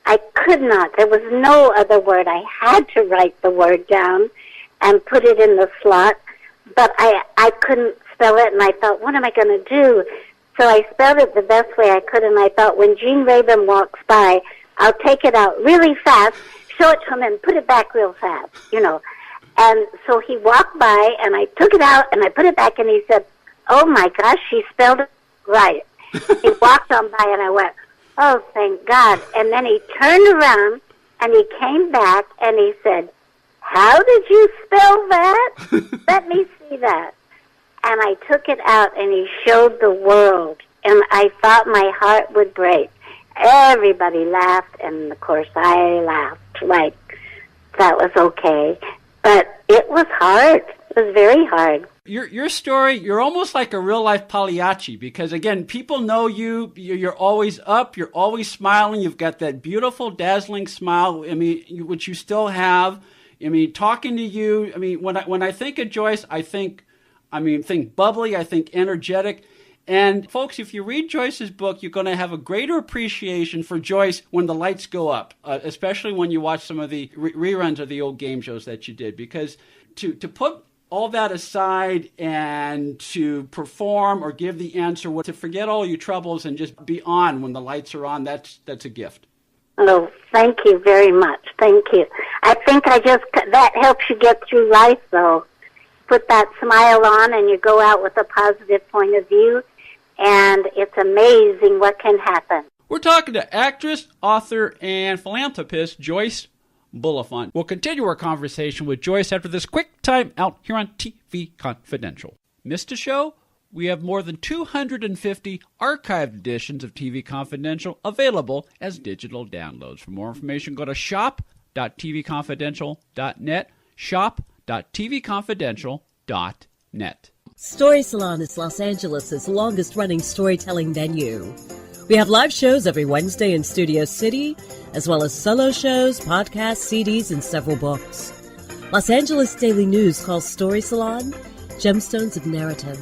Speaker 11: I could not. There was no other word. I had to write the word down and put it in the slot. But I couldn't spell it, and I thought, what am I going to do? So I spelled it the best way I could, and I thought, when Gene Rabin walks by, I'll take it out really fast, show it to him, and put it back real fast, And so he walked by, and I took it out, and I put it back, and he said, oh, my gosh, she spelled it right. He walked on by, and I went, oh, thank God. And then he turned around, and he came back, and he said, how did you spell that? Let me see that. And I took it out, and he showed the world, and I thought my heart would break. everybody laughed, and of course I laughed like that was okay. But it was hard. It was very hard.
Speaker 2: Your story, you're almost like a real-life Pagliacci because, again, people know you. You're always up. You're always smiling. You've got that beautiful, dazzling smile, which you still have. Talking to you, when I think of Joyce, think bubbly, I think energetic. And, folks, if you read Joyce's book, you're going to have a greater appreciation for Joyce when the lights go up, especially when you watch some of the reruns of the old game shows that you did. Because to put all that aside and to perform or give the answer, to forget all your troubles and just be on when the lights are on, that's a gift.
Speaker 11: Oh, thank you very much. Thank you. I think that helps you get through life, though. Put that smile on and you go out with a positive point of view, and it's amazing what can happen.
Speaker 2: We're talking to actress, author, and philanthropist Joyce Bulifant. We'll continue our conversation with Joyce after this quick time out here on TV Confidential. Missed a show? We have more than 250 archived editions of TV Confidential available as digital downloads. For more information, go to shop.tvconfidential.net, shop.tvconfidential.net.
Speaker 5: Story Salon is Los Angeles' longest-running storytelling venue. We have live shows every Wednesday in Studio City, as well as solo shows, podcasts, CDs, and several books. Los Angeles Daily News calls Story Salon Gemstones of Narrative.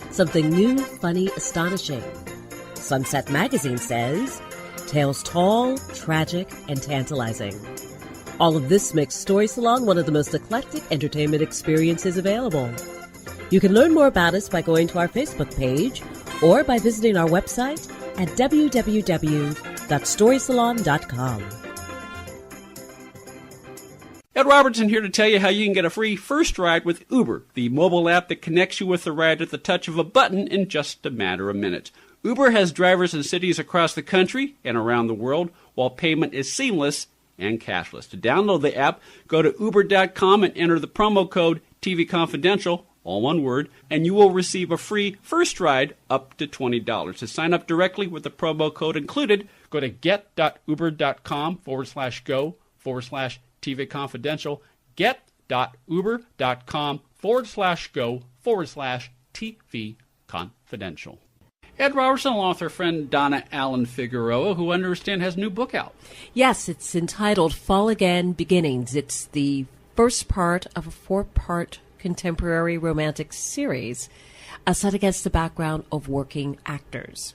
Speaker 5: Something new, funny, astonishing. Sunset Magazine says tales tall, tragic, and tantalizing. All of this makes Story Salon one of the most eclectic entertainment experiences available. You can learn more about us by going to our Facebook page or by visiting our website at www.storysalon.com.
Speaker 2: Ed Robertson here to tell you how you can get a free first ride with Uber, the mobile app that connects you with a ride at the touch of a button in just a matter of minutes. Uber has drivers in cities across the country and around the world, while payment is seamless and cashless. To download the app, go to uber.com and enter the promo code TV Confidential, all one word, and you will receive a free first ride up to $20. To sign up directly with the promo code included, go to get.uber.com/go/TV Confidential, get.uber.com/go/TV Confidential. Ed Robertson, along with her friend Donna Allen Figueroa, who I understand has a new book out.
Speaker 4: Yes, it's entitled Fall Again Beginnings. It's the first part of a 4-part contemporary romantic series set against the background of working actors.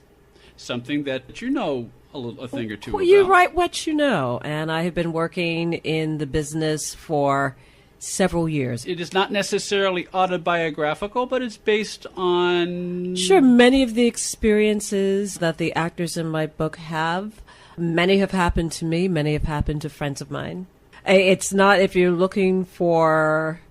Speaker 2: Something that you know a thing or two
Speaker 4: well,
Speaker 2: about.
Speaker 4: You write what you know, and I have been working in the business for several years.
Speaker 2: It is not necessarily autobiographical, but it's based on...
Speaker 4: Sure, many of the experiences that the actors in my book have, many have happened to me, many have happened to friends of mine. It's not, if you're looking for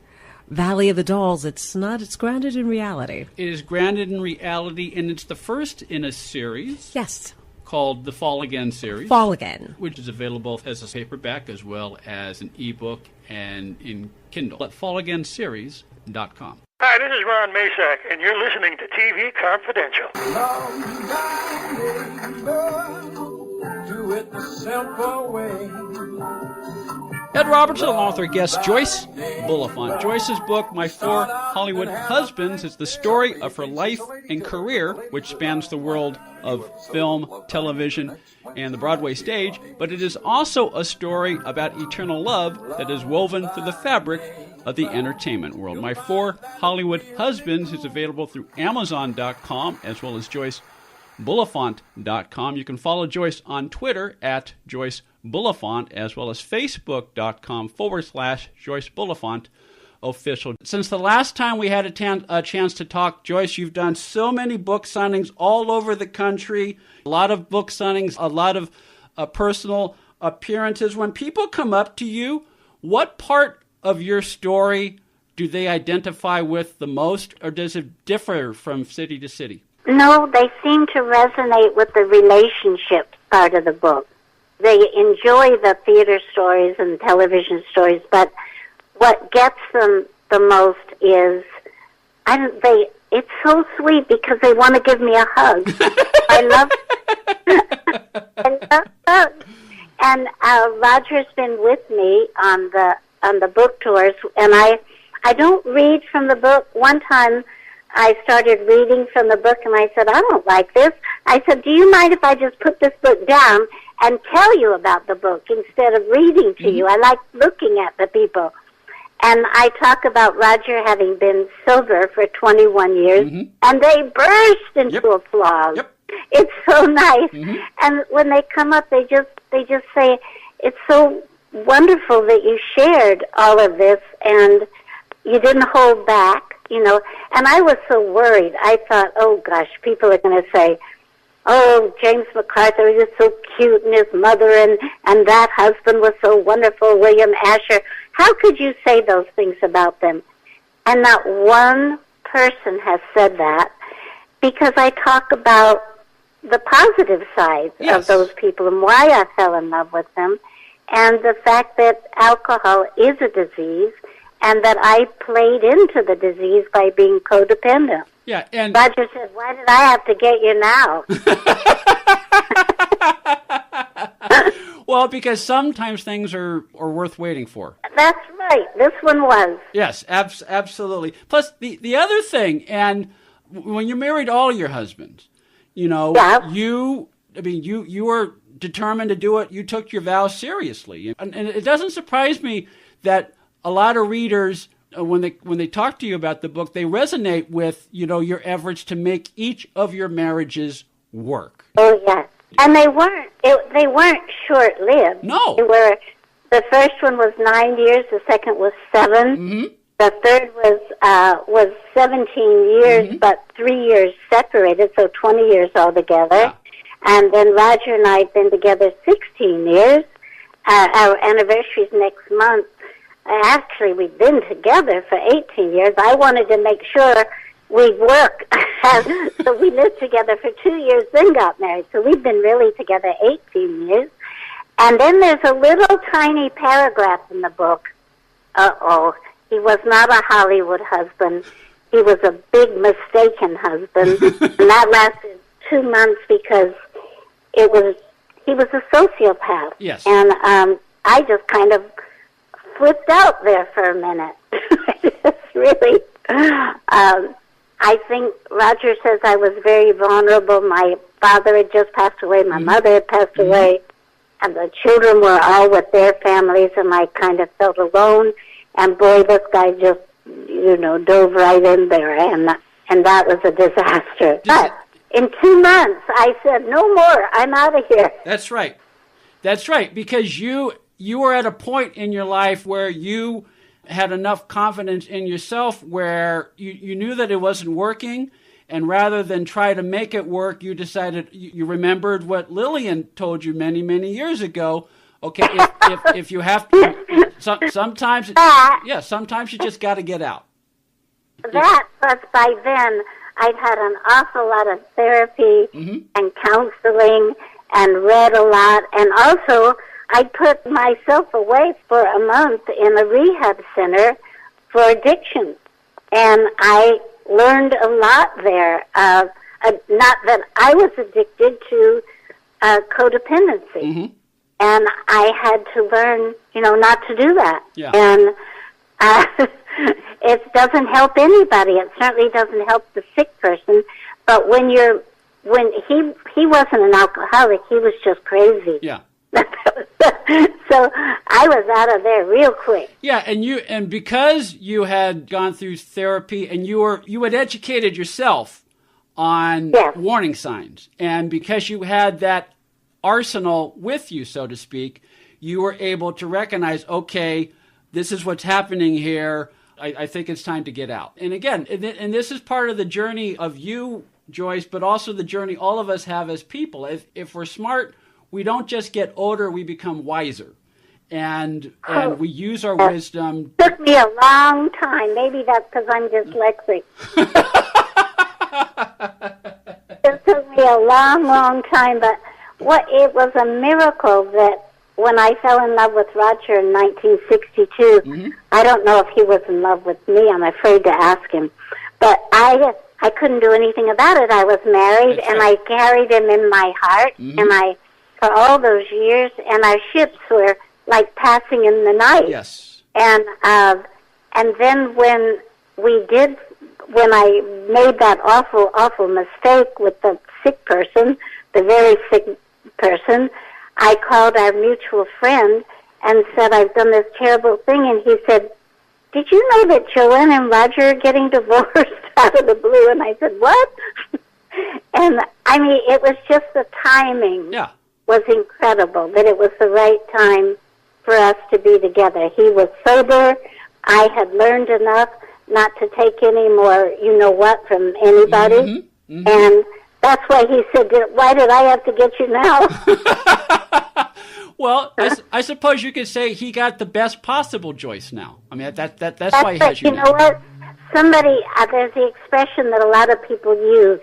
Speaker 4: Valley of the Dolls, it's not, it's grounded in reality.
Speaker 2: It is grounded in reality, and it's the first in a series.
Speaker 4: Yes.
Speaker 2: Called the Fall Again series.
Speaker 4: Fall Again.
Speaker 2: Which is available as a paperback as well as an ebook and in Kindle at fallagainseries.com.
Speaker 12: Hi, this is Ron Masak, and you're listening to TV Confidential.
Speaker 13: Do it the simple way.
Speaker 2: Ed Robertson, along with our guest Joyce Bulifant. Joyce's book, My 4 Hollywood Husbands, is the story of her life and career, which spans the world of film, television, and the Broadway stage, but it is also a story about eternal love that is woven through the fabric of the entertainment world. My 4 Hollywood Husbands is available through Amazon.com as well as JoyceBulifant.com. You can follow Joyce on Twitter at Joyce Bulifant, as well as Facebook.com/Joyce Bulifant official. Since the last time we had a chance to talk, Joyce, you've done so many book signings all over the country, a lot of book signings, a lot of personal appearances. When people come up to you, what part of your story do they identify with the most, or does it differ from city to city?
Speaker 11: No, they seem to resonate with the relationship part of the book. They enjoy the theater stories and television stories, but what gets them the most is it's so sweet because they want to give me a hug. I And Roger's been with me on the book tours, and I don't read from the book. One time I started reading from the book, and I said, I don't like this. I said, do you mind if I just put this book down and tell you about the book instead of reading to you? I like looking at the people. And I talk about Roger having been sober for 21 years, and they burst into applause. It's so nice. And when they come up, they just say, it's so wonderful that you shared all of this, and you didn't hold back, you know. And I was so worried. I thought, oh, gosh, people are going to say, oh, James MacArthur is so cute, and his mother and that husband was so wonderful, William Asher. How could you say those things about them? And not one person has said that, because I talk about the positive sides of those people and why I fell in love with them, and the fact that alcohol is a disease, and that I played into the disease by being codependent.
Speaker 2: Yeah, and
Speaker 11: Roger said, why did I have to get you now?
Speaker 2: Well, because sometimes things are worth waiting for.
Speaker 11: That's right. This one was.
Speaker 2: Yes, absolutely. Plus, the other thing, and when you married all your husbands, you know, you were determined to do it. You took your vows seriously. And it doesn't surprise me that a lot of readers, when they talk to you about the book, they resonate with, you know, your efforts to make each of your marriages work.
Speaker 11: Oh, yes. And they weren't short-lived.
Speaker 2: No.
Speaker 11: The first one was 9 years, the second was 7. The third was 17 years, but 3 years separated, so 20 years altogether. Yeah. And then Roger and I have been together 16 years. Our anniversary's next month. Actually, we've been together for 18 years. I wanted to make sure we'd work. So we lived together for 2 years, then got married. So we've been really together 18 years. And then there's a little tiny paragraph in the book. He was not a Hollywood husband. He was a big mistaken husband. And that lasted 2 months because he was a sociopath.
Speaker 2: Yes.
Speaker 11: And I just kind of flipped out there for a minute. It's really, I think Roger says I was very vulnerable. My father had just passed away. My mother had passed away. And the children were all with their families, and I kind of felt alone. And boy, this guy just, you know, dove right in there, and that was a disaster. But in 2 months, I said, no more. I'm out of here.
Speaker 2: That's right. That's right, because you were at a point in your life where you had enough confidence in yourself where you knew that it wasn't working, and rather than try to make it work, you decided, you remembered what Lillian told you many, many years ago. Okay, if you have to, sometimes you just got to get out.
Speaker 11: That, plus by then, I'd had an awful lot of therapy and counseling and read a lot, and also I put myself away for a month in a rehab center for addiction, and I learned a lot there. Not that I was addicted to codependency, and I had to learn, you know, not to do that.
Speaker 2: Yeah.
Speaker 11: And it doesn't help anybody. It certainly doesn't help the sick person. But when he wasn't an alcoholic, he was just crazy.
Speaker 2: Yeah.
Speaker 11: So I was out of there real quick.
Speaker 2: Yeah, and because you had gone through therapy and you had educated yourself on warning signs, and because you had that arsenal with you, so to speak, you were able to recognize, okay, this is what's happening here. I think it's time to get out. And again, and this is part of the journey of you, Joyce, but also the journey all of us have as people. If we're smart, we don't just get older, we become wiser. And we use our wisdom.
Speaker 11: It took me a long time. Maybe that's because I'm dyslexic. It took me a long, long time, but it was a miracle that when I fell in love with Roger in 1962, I don't know if he was in love with me. I'm afraid to ask him. But I I couldn't do anything about it. I was married, and I carried him in my heart, and for all those years, and our ships were like passing in the night.
Speaker 2: Yes.
Speaker 11: And then when I made that awful mistake with the sick person, the very sick person, I called our mutual friend and said, I've done this terrible thing. And he said, did you know that Joanne and Roger are getting divorced out of the blue? And I said, what? And, I mean, it was just the timing was incredible, that it was the right time for us to be together. He was sober. I had learned enough not to take any more you-know-what from anybody. And that's why he said, why did I have to get you now?
Speaker 2: Well, I suppose you could say he got the best possible Joyce now. I mean, that's why he has you now.
Speaker 11: You know what? Somebody, there's the expression that a lot of people use,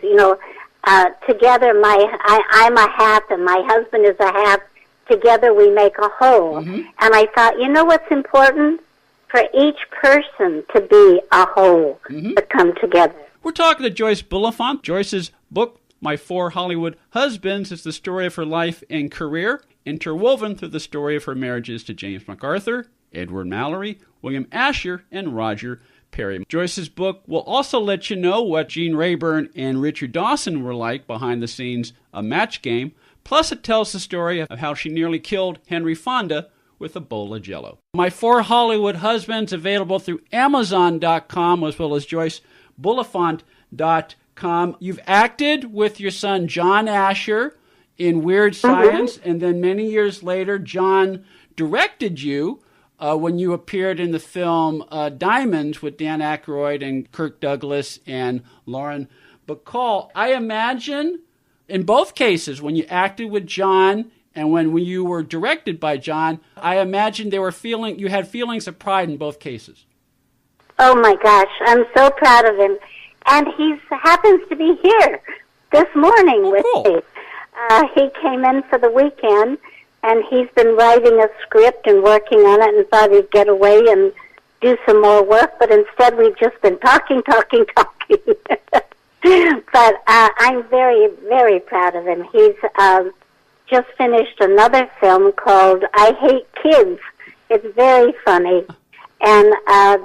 Speaker 11: together I'm a half and my husband is a half. Together we make a whole. And I thought, you know what's important? For each person to be a whole, to come together.
Speaker 2: We're talking to Joyce Bulifant. Joyce's book, My 4 Hollywood Husbands, is the story of her life and career, interwoven through the story of her marriages to James MacArthur, Edward Mallory, William Asher, and Roger Perry. Joyce's book will also let you know what Gene Rayburn and Richard Dawson were like behind the scenes of Match Game. Plus, it tells the story of how she nearly killed Henry Fonda with a bowl of Jell-O. My 4 Hollywood Husbands, available through Amazon.com as well as JoyceBulifant.com. You've acted with your son John Asher in Weird Science, and then many years later, John directed you when you appeared in the film Diamonds with Dan Aykroyd and Kirk Douglas and Lauren Bacall. I imagine in both cases, when you acted with John and when you were directed by John, I imagine you had feelings of pride in both cases.
Speaker 11: Oh my gosh, I'm so proud of him. And he happens to be here this morning with me. He came in for the weekend, and he's been writing a script and working on it and thought he'd get away and do some more work, but instead we've just been talking. But I'm very, very proud of him. He's just finished another film called I Hate Kids. It's very funny. And a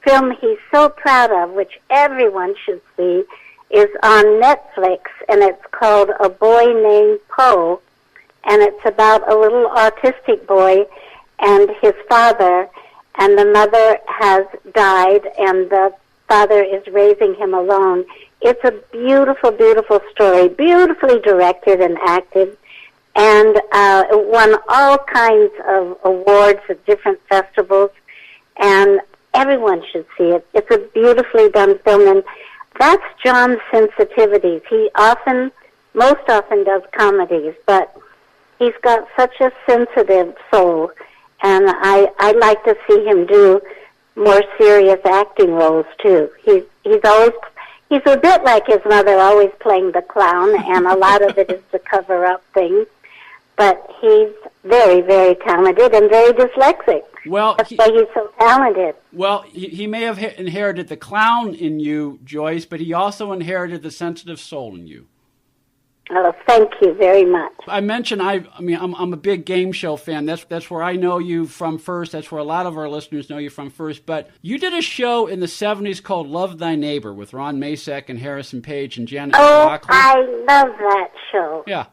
Speaker 11: film he's so proud of, which everyone should see, is on Netflix, and it's called A Boy Named Poe. And it's about a little autistic boy and his father, and the mother has died, and the father is raising him alone. It's a beautiful, beautiful story, beautifully directed and acted, and it won all kinds of awards at different festivals, and everyone should see it. It's a beautifully done film, and that's John's sensitivities. He most often does comedies, but he's got such a sensitive soul, and I like to see him do more serious acting roles too. He's a bit like his mother, always playing the clown, and a lot of it is to cover up things. But he's very, very talented and very dyslexic.
Speaker 2: Well,
Speaker 11: that's why he's so talented.
Speaker 2: Well, he may have inherited the clown in you, Joyce, but he also inherited the sensitive soul in you.
Speaker 11: Oh, thank you very much.
Speaker 2: I mentioned I'm a big game show fan. That's where I know you from first. That's where a lot of our listeners know you from first. But you did a show in the 70s called Love Thy Neighbor with Ron Masak and Harrison Page and Janet McLaughlin.
Speaker 11: I love that show.
Speaker 2: Yeah.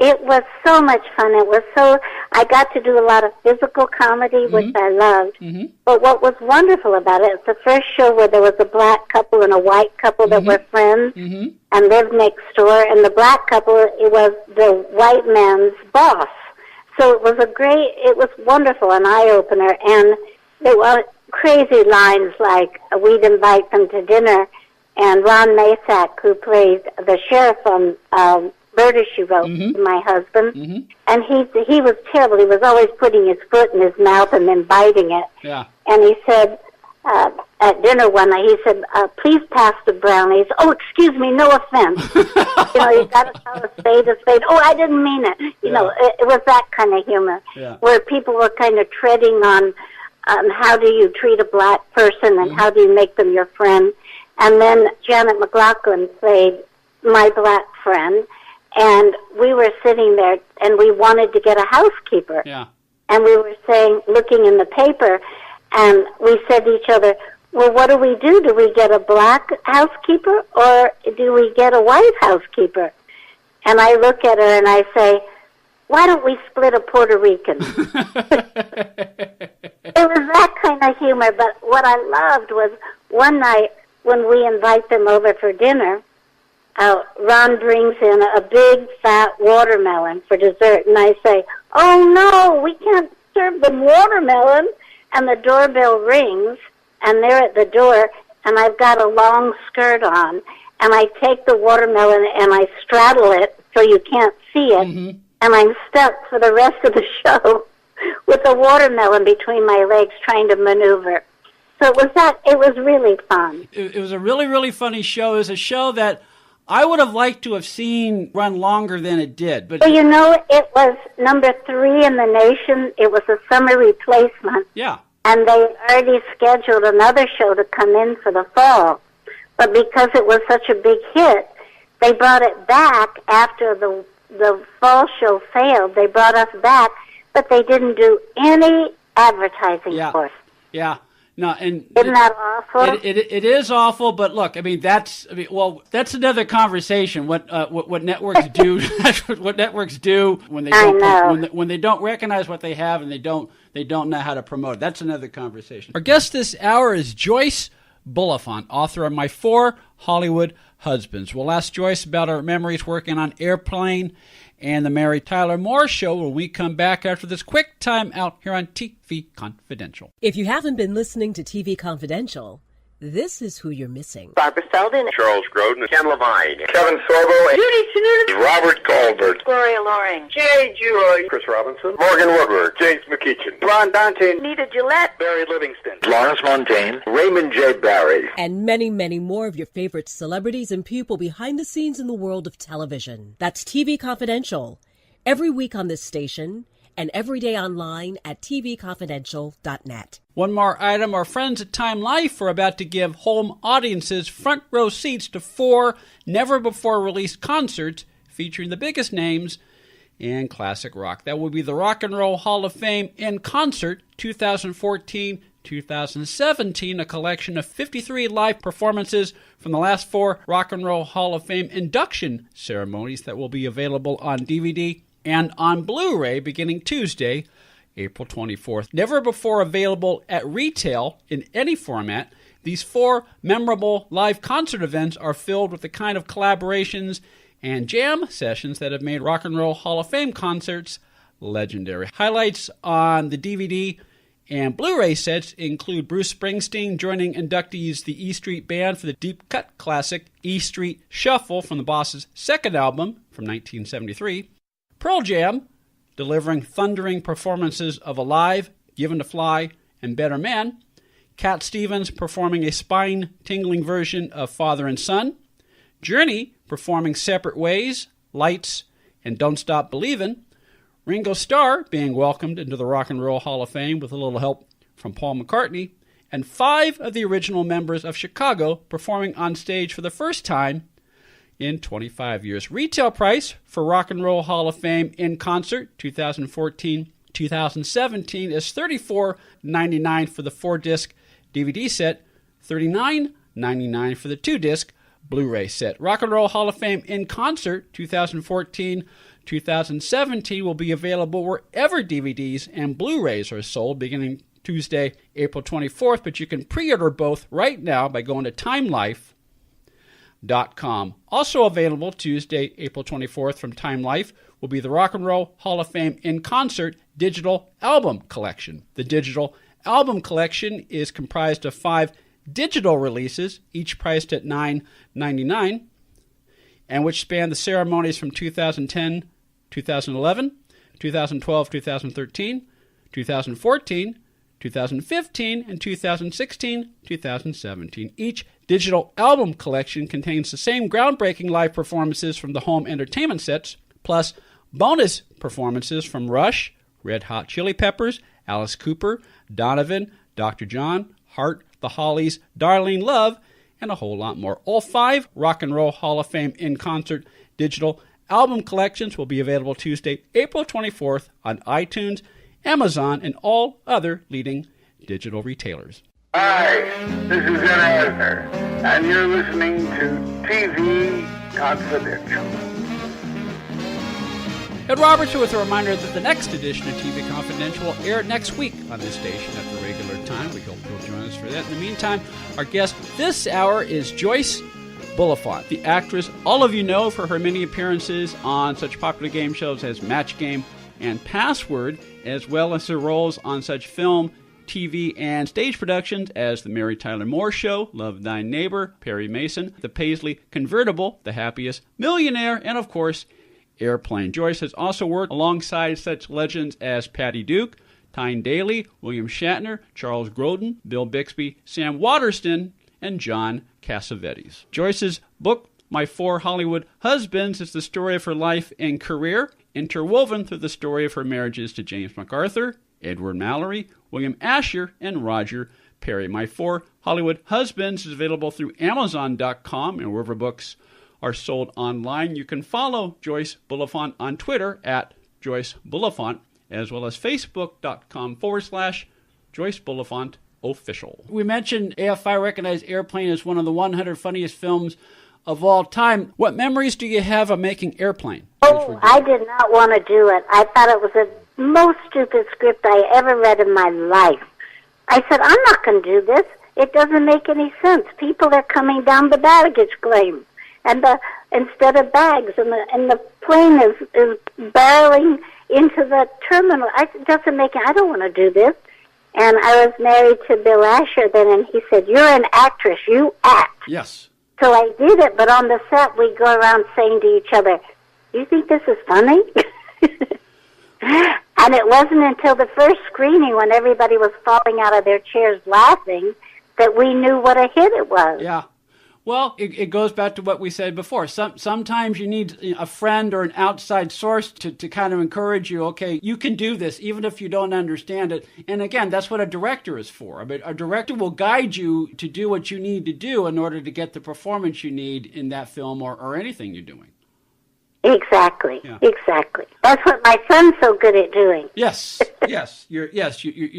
Speaker 11: It was so much fun. I got to do a lot of physical comedy, which I loved. But what was wonderful about it, it's the first show where there was a black couple and a white couple that were friends and lived next door. And the black couple, it was the white man's boss. So it was wonderful, an eye-opener. And there were crazy lines like, we'd invite them to dinner, and Ron Masak, who played the sheriff on Murder, She Wrote, my husband, and he was terrible. He was always putting his foot in his mouth and then biting it.
Speaker 2: Yeah.
Speaker 11: And he said, at dinner one night, he said, please pass the brownies. Oh, excuse me, no offense. You got to tell a spade a spade. Oh, I didn't mean it. You know, it was that kind of humor, where people were kind of treading on how do you treat a black person and how do you make them your friend. And then Janet McLaughlin played my black friend, and we were sitting there, and we wanted to get a housekeeper.
Speaker 2: Yeah.
Speaker 11: And we were looking in the paper, and we said to each other, well, what do we do? Do we get a black housekeeper, or do we get a white housekeeper? And I look at her and I say, why don't we split a Puerto Rican? It was that kind of humor, but what I loved was one night when we invite them over for dinner, Ron brings in a big fat watermelon for dessert, and I say, oh no, we can't serve them watermelon. And the doorbell rings, and they're at the door, and I've got a long skirt on, and I take the watermelon and I straddle it so you can't see it, and I'm stuck for the rest of the show with the watermelon between my legs trying to maneuver. So it was really fun.
Speaker 2: It was a really, really funny show. It was a show that I would have liked to have seen run longer than it did. But
Speaker 11: well, it was number 3 in the nation. It was a summer replacement.
Speaker 2: Yeah.
Speaker 11: And they already scheduled another show to come in for the fall. But because it was such a big hit, they brought it back after the fall show failed. They brought us back, but they didn't do any advertising for us.
Speaker 2: Yeah. No, and
Speaker 11: isn't that awful?
Speaker 2: It is awful, but look, that's another conversation. What networks do, what networks do when they don't when they don't recognize what they have and they don't know how to promote it. That's another conversation. Our guest this hour is Joyce Bulifant, author of My 4 Hollywood Husbands. We'll ask Joyce about her memories working on Airplane and the Mary Tyler Moore Show when we come back after this quick time out here on TV Confidential.
Speaker 5: If you haven't been listening to TV Confidential, this is who you're missing.
Speaker 14: Barbara Feldon,
Speaker 15: Charles Grodin,
Speaker 14: Ken Levine,
Speaker 15: Kevin Sorbo,
Speaker 14: Judy Tenuta,
Speaker 15: Robert Goldberg,
Speaker 14: Gloria Loring,
Speaker 15: Jay Julie, Chris Robinson, Morgan Woodward, James McEachin,
Speaker 14: Ron Dante, Nita Gillette,
Speaker 15: Barry Livingston,
Speaker 14: Lawrence Montaigne, Raymond J. Barry,
Speaker 5: and many, many more of your favorite celebrities and people behind the scenes in the world of television. That's TV Confidential, every week on this station and every day online at tvconfidential.net.
Speaker 2: One more item. Our friends at Time Life are about to give home audiences front row seats to 4 never-before-released concerts featuring the biggest names in classic rock. That will be the Rock and Roll Hall of Fame in Concert 2014-2017, a collection of 53 live performances from the last 4 Rock and Roll Hall of Fame induction ceremonies that will be available on DVD and on Blu-ray beginning Tuesday, April 24th. Never before available at retail in any format, these 4 memorable live concert events are filled with the kind of collaborations and jam sessions that have made Rock and Roll Hall of Fame concerts legendary. Highlights on the DVD and Blu-ray sets include Bruce Springsteen joining inductees the E Street Band for the deep cut classic E Street Shuffle from the Boss's second album from 1973, Pearl Jam delivering thundering performances of Alive, Given to Fly, and Better Man, Cat Stevens performing a spine-tingling version of Father and Son, Journey performing Separate Ways, Lights, and Don't Stop Believin', Ringo Starr being welcomed into the Rock and Roll Hall of Fame with a little help from Paul McCartney, and 5 of the original members of Chicago performing on stage for the first time in 25 years. Retail price for Rock and Roll Hall of Fame in Concert 2014-2017 is $34.99 for the 4-disc DVD set, $39.99 for the 2-disc Blu-ray set. Rock and Roll Hall of Fame in Concert 2014-2017 will be available wherever DVDs and Blu-rays are sold beginning Tuesday, April 24th, but you can pre-order both right now by going to TimeLife.com. Also available Tuesday, April 24th from Time Life will be the Rock and Roll Hall of Fame in Concert Digital Album Collection. The Digital Album Collection is comprised of 5 digital releases, each priced at $9.99, and which span the ceremonies from 2010, 2011, 2012, 2013, 2014, 2015, and 2016, 2017. Each digital album collection contains the same groundbreaking live performances from the home entertainment sets, plus bonus performances from Rush, Red Hot Chili Peppers, Alice Cooper, Donovan, Dr. John, Hart, The Hollies, Darlene Love, and a whole lot more. All 5 Rock and Roll Hall of Fame in concert digital album collections will be available Tuesday, April 24th on iTunes, Amazon, and all other leading digital retailers.
Speaker 16: Hi, this is Ed Asner, and you're listening to TV Confidential.
Speaker 2: Ed Roberts with a reminder that the next edition of TV Confidential will air next week on this station at the regular time. We hope you'll join us for that. In the meantime, our guest this hour is Joyce Bulifant, the actress all of you know for her many appearances on such popular game shows as Match Game and Password, as well as her roles on such film, TV, and stage productions as The Mary Tyler Moore Show, Love Thy Neighbor, Perry Mason, The Paisley Convertible, The Happiest Millionaire, and of course, Airplane. Joyce has also worked alongside such legends as Patty Duke, Tyne Daly, William Shatner, Charles Grodin, Bill Bixby, Sam Waterston, and John Cassavetes. Joyce's book, My 4 Hollywood Husbands, is the story of her life and career, interwoven through the story of her marriages to James MacArthur, Edward Mallory, William Asher, and Roger Perry. My 4 Hollywood Husbands is available through Amazon.com and wherever books are sold online. You can follow Joyce Bulifant on Twitter at Joyce Bulifant, as well as Facebook.com/Joyce Bulifant Official. We mentioned AFI recognized Airplane as one of the 100 funniest films of all time. What memories do you have of making Airplane?
Speaker 11: Oh, I did not want to do it. I thought it was the most stupid script I ever read in my life. I said, I'm not going to do this. It doesn't make any sense. People are coming down the baggage claim, and instead of bags, and the plane is barreling into the terminal. It doesn't make. I don't want to do this. And I was married to Bill Asher then, and he said, "You're an actress. You act."
Speaker 2: Yes.
Speaker 11: So I did it, but on the set we go around saying to each other, "You think this is funny?" And it wasn't until the first screening, when everybody was falling out of their chairs laughing, that we knew what a hit it was.
Speaker 2: Yeah. Well, it goes back to what we said before. Sometimes you need a friend or an outside source to kind of encourage you, okay, you can do this, even if you don't understand it. And again, that's what a director is for. I mean, a director will guide you to do what you need to do in order to get the performance you need in that film or anything you're doing.
Speaker 11: Exactly.
Speaker 2: Yeah.
Speaker 11: Exactly. That's what my son's so good at doing.
Speaker 2: Yes. Yes. Your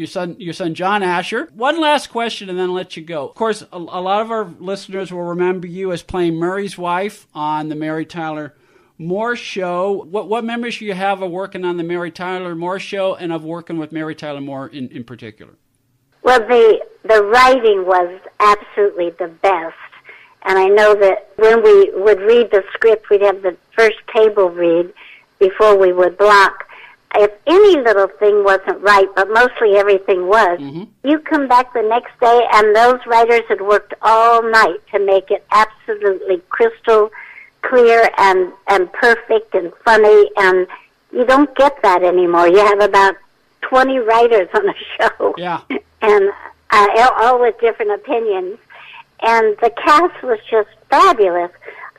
Speaker 2: son John Asher. One last question, and then I'll let you go. Of course, a lot of our listeners will remember you as playing Murray's wife on the Mary Tyler Moore Show. What memories do you have of working on the Mary Tyler Moore Show and of working with Mary Tyler Moore in particular?
Speaker 11: Well, the writing was absolutely the best. And I know that when we would read the script, we'd have the first table read before we would block. If any little thing wasn't right, but mostly everything was, you come back the next day and those writers had worked all night to make it absolutely crystal clear and perfect and funny, and you don't get that anymore. You have about 20 writers on a show.
Speaker 2: Yeah.
Speaker 11: And all with different opinions. And the cast was just fabulous.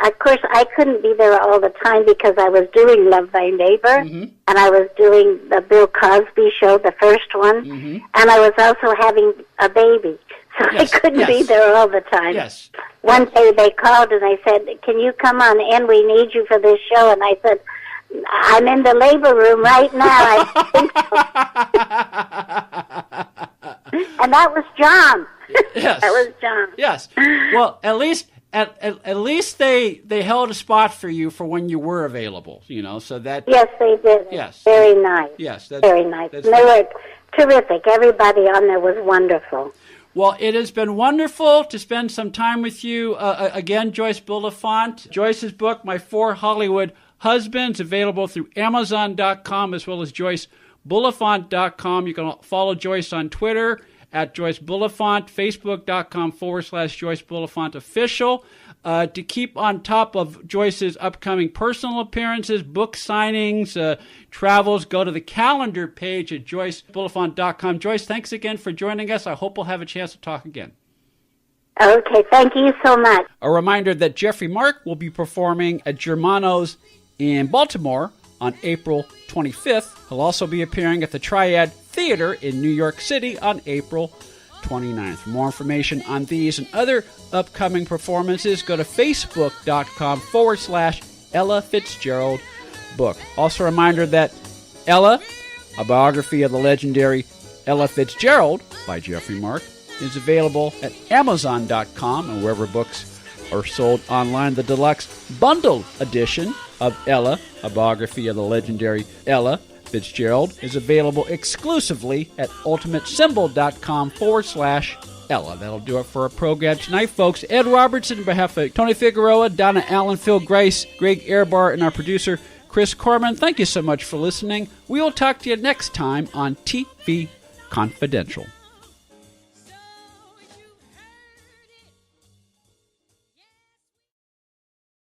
Speaker 11: Of course, I couldn't be there all the time because I was doing Love Thy Neighbor, and I was doing the Bill Cosby show, the first one, and I was also having a baby. So I couldn't be there all the time.
Speaker 2: Yes.
Speaker 11: One day they called and they said, "Can you come on in? We need you for this show." And I said, "I'm in the labor room right now." I think so. And that was John.
Speaker 2: Yes.
Speaker 11: That was John.
Speaker 2: Yes. Well, at least they held a spot for you for when you were available, so that...
Speaker 11: Yes, they did.
Speaker 2: Yes.
Speaker 11: Very nice.
Speaker 2: Yes.
Speaker 11: Very nice. They were terrific. Everybody on there was wonderful.
Speaker 2: Well, it has been wonderful to spend some time with you. Again, Joyce Bulifant. Joyce's book, My 4 Hollywood Husbands, available through Amazon.com as well as JoyceBulifant.com. You can follow Joyce on Twitter at Joyce Bulifant, Facebook.com/Joyce Bulifant Official. To keep on top of Joyce's upcoming personal appearances, book signings, travels, go to the calendar page at JoyceBulifant.com. Joyce, thanks again for joining us. I hope we'll have a chance to talk again.
Speaker 11: Okay, thank you so much.
Speaker 2: A reminder that Geoffrey Mark will be performing at Germano's in Baltimore on April 25th. He'll also be appearing at the Triad Theater in New York City on April 29th. For more information on these and other upcoming performances, go to facebook.com/Ella Fitzgerald book. Also a reminder that Ella, a biography of the legendary Ella Fitzgerald by Geoffrey Mark, is available at Amazon.com and wherever books are sold online. The deluxe bundle edition of Ella, a biography of the legendary Ella Fitzgerald, is available exclusively at ultimatesymbol.com/Ella. That'll do it for our program tonight, folks. Ed Robertson, on behalf of Tony Figueroa, Donna Allen, Phil Grace, Greg Ehrbar, and our producer, Chris Corman, thank you so much for listening. We will talk to you next time on TV Confidential.